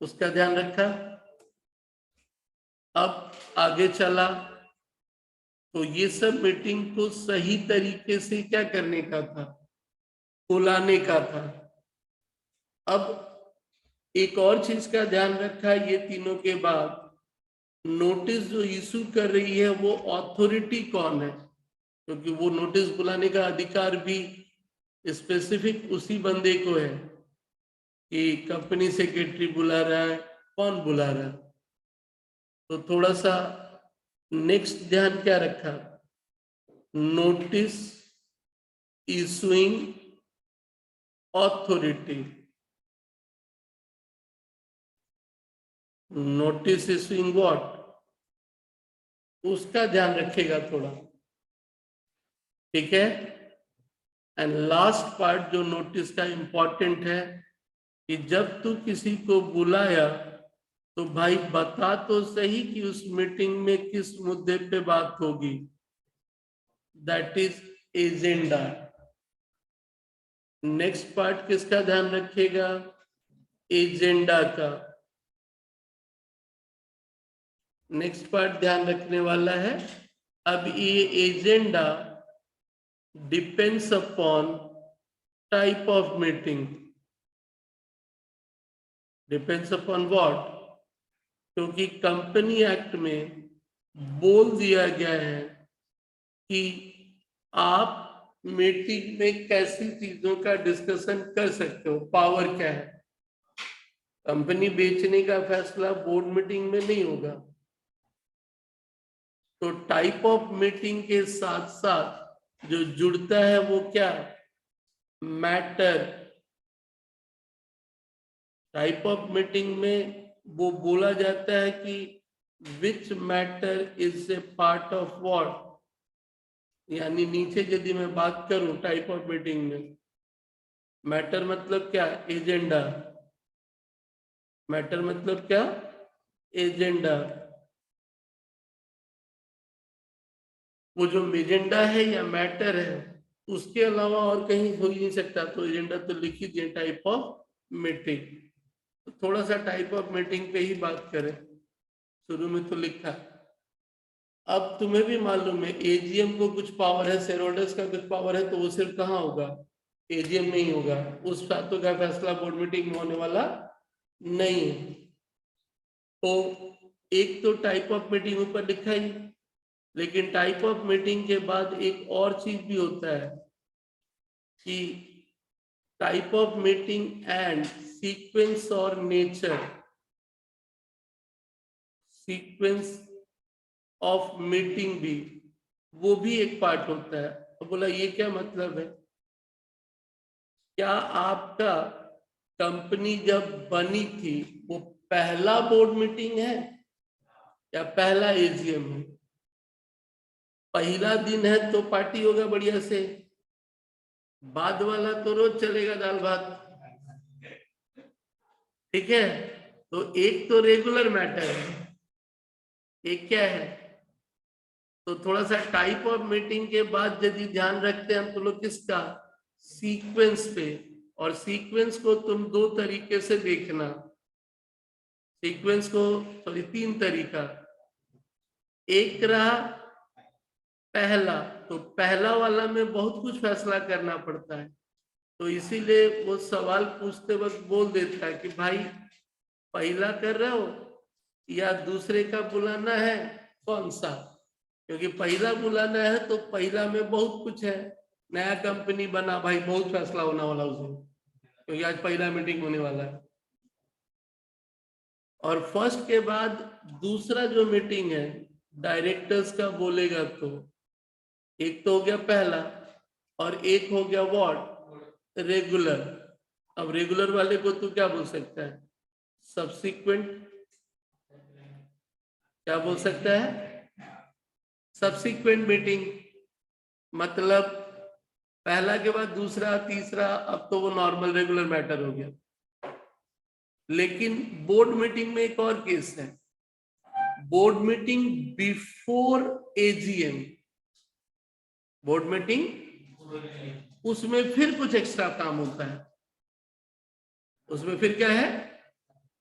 उसका ध्यान रखा। अब आगे चला, तो ये सब मीटिंग को सही तरीके से क्या करने का था, बुलाने का था। अब एक और चीज का ध्यान रखा, ये तीनों के बाद नोटिस जो इशू कर रही है वो अथॉरिटी कौन है, क्योंकि वो नोटिस बुलाने का अधिकार भी स्पेसिफिक उसी बंदे को है कि कंपनी सेक्रेटरी बुला रहा है, कौन बुला रहा है। तो थोड़ा सा नेक्स्ट ध्यान क्या रखा, notice issuing authority, notice issuing what, उसका ध्यान रखेगा थोड़ा, ठीक है। एंड लास्ट पार्ट जो नोटिस का इंपॉर्टेंट है कि जब तू किसी को बुलाया तो भाई बता तो सही कि उस मीटिंग में किस मुद्दे पे बात होगी, that is agenda. Next part किसका ध्यान रखिएगा, एजेंडा का। नेक्स्ट पार्ट ध्यान रखने वाला है। अब ये agenda depends upon type of meeting. Depends upon what, क्योंकि कंपनी एक्ट में बोल दिया गया है कि आप मीटिंग में कैसी चीजों का डिस्कशन कर सकते हो, पावर क्या है। कंपनी बेचने का फैसला बोर्ड मीटिंग में नहीं होगा। तो टाइप ऑफ मीटिंग के साथ साथ जो जुड़ता है वो क्या, मैटर। टाइप ऑफ मीटिंग में वो बोला जाता है कि which matter is a part of what, यानी नीचे यदि मैं बात करूं टाइप ऑफ मीटिंग में, मैटर मतलब क्या, एजेंडा। मैटर मतलब क्या, एजेंडा। वो जो एजेंडा है या मैटर है उसके अलावा और कहीं हो ही नहीं सकता, तो एजेंडा तो लिख ही दिए, टाइप ऑफ मीटिंग। तो थोड़ा सा टाइप ऑफ मीटिंग पे ही बात करें। शुरू में तो लिखा, अब तुम्हें भी मालूम है एजीएम को कुछ पावर है, शेयर होल्डर्स का कुछ पावर है, तो वो सिर्फ कहाँ होगा, एजीएम में ही होगा। उस बातों का फैसला बोर्ड मीटिंग में होने वाला नहीं है। तो एक तो टाइप ऑफ मीटिंग ऊपर लिखा ही, लेकिन टाइप ऑफ मीटिंग के बाद एक और चीज भी होता है कि type of meeting and sequence और नेचर, सीक्वेंस ऑफ मीटिंग भी, वो भी एक पार्ट होता है। तो बोला ये क्या मतलब है, क्या आपका कंपनी जब बनी थी वो पहला बोर्ड मीटिंग है या पहला एजीएम है। पहला दिन है तो पार्टी होगा बढ़िया से, बाद वाला तो रोज चलेगा दाल भात, ठीक है। तो एक तो रेगुलर मैटर है, एक क्या है। तो थोड़ा सा टाइप ऑफ मीटिंग के बाद यदि ध्यान रखते हैं हम तो लोग किसका, सीक्वेंस पे। और सीक्वेंस को तुम दो तरीके से देखना, सीक्वेंस को सॉरी तीन तरीका। एक रहा पहला, तो पहला वाला में बहुत कुछ फैसला करना पड़ता है, तो इसीलिए वो सवाल पूछते वक्त बोल देता है कि भाई पहला कर रहे हो या दूसरे का बुलाना है, कौन सा। क्योंकि पहला बुलाना है तो पहला में बहुत कुछ है, नया कंपनी बना भाई, बहुत फैसला होने वाला उसमें, क्योंकि आज पहला मीटिंग होने वाला है। और फर्स्ट के बाद दूसरा जो मीटिंग है डायरेक्टर्स का बोलेगा, तो एक तो हो गया पहला और एक हो गया व्हाट, रेगुलर। अब रेगुलर वाले को तू क्या बोल सकता है, सब्सिक्वेंट। क्या बोल सकता है, सब्सिक्वेंट मीटिंग। मतलब पहला के बाद दूसरा तीसरा, अब तो वो नॉर्मल रेगुलर मैटर हो गया। लेकिन बोर्ड मीटिंग में एक और केस है, board meeting before AGM. Board meeting उसमें फिर कुछ एक्स्ट्रा काम होता है, उसमें फिर क्या है,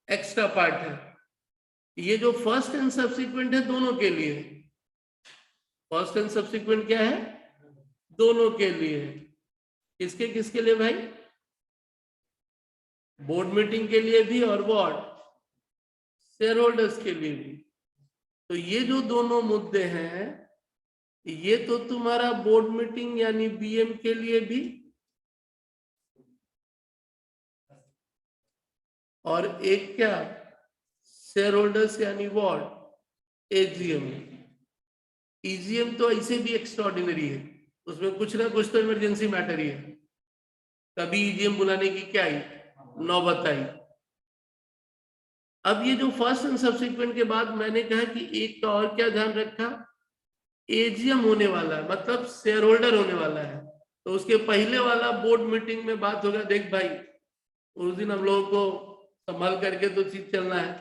एक्स्ट्रा पार्ट है। ये जो फर्स्ट एंड सब्सिक्वेंट है दोनों के लिए, फर्स्ट एंड सब्सिक्वेंट क्या है, दोनों के लिए। किसके किसके लिए भाई, बोर्ड मीटिंग के लिए भी और व्हाट, शेयर होल्डर्स के लिए भी। तो ये जो दोनों मुद्दे हैं, ये तो तुम्हारा बोर्ड मीटिंग यानी बीएम के लिए भी, और एक क्या, शेयर होल्डर्स यानी व्हाट, एजीएम। ईजीएम तो ऐसे भी एक्स्ट्राऑर्डिनरी है, उसमें कुछ ना कुछ तो इमरजेंसी मैटर ही है, कभी ईजीएम बुलाने की क्या आई नौबत आई। अब ये जो फर्स्ट एंड सब्सिक्वेंट के बाद मैंने कहा कि एक का और क्या ध्यान रखा, एजीएम होने वाला है मतलब शेयर होल्डर होने वाला है, तो उसके पहले वाला बोर्ड मीटिंग में बात होगा, देख भाई उस दिन हम लोगों को संभाल करके तो चीज चलना है,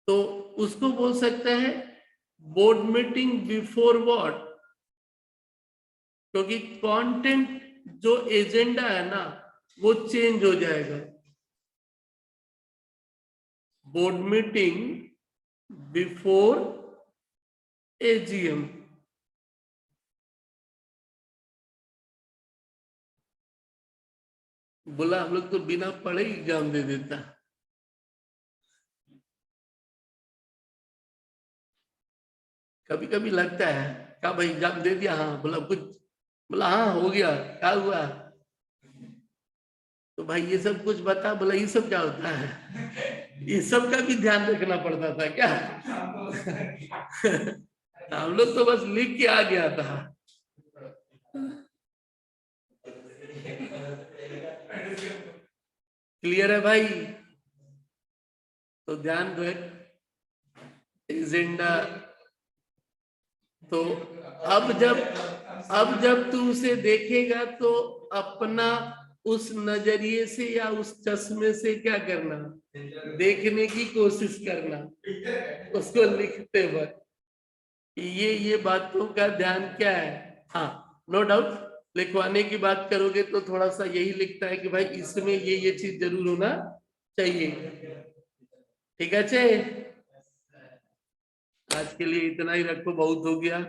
तो उसको बोल सकते हैं बोर्ड मीटिंग बिफोर व्हाट, क्योंकि कंटेंट जो एजेंडा है ना वो चेंज हो जाएगा। बोर्ड मीटिंग बिफोर एजीएम, बोला हम लोग तो बिना पढ़े एग्जाम दे देता। कभी कभी लगता है क्या भाई एग्जाम दे दिया, हाँ बोला कुछ, बोला हाँ हो गया, क्या हुआ, तो भाई ये सब कुछ बता, बोला ये सब क्या होता है, ये सब का भी ध्यान रखना पड़ता था क्या। हम लोग तो बस लिख के आ गया था। क्लियर है भाई, तो ध्यान रख एजेंडा। तो अब जब तू उसे देखेगा तो अपना उस नजरिए से या उस चश्मे से क्या करना, देखने की कोशिश करना उसको लिखते वक्त, ये बातों का ध्यान क्या है। हाँ नो डाउट लिखवाने की बात करोगे तो थोड़ा सा यही लिखता है कि भाई इसमें ये चीज जरूर होना चाहिए। ठीक है चे, आज के लिए इतना ही रखो, बहुत हो गया।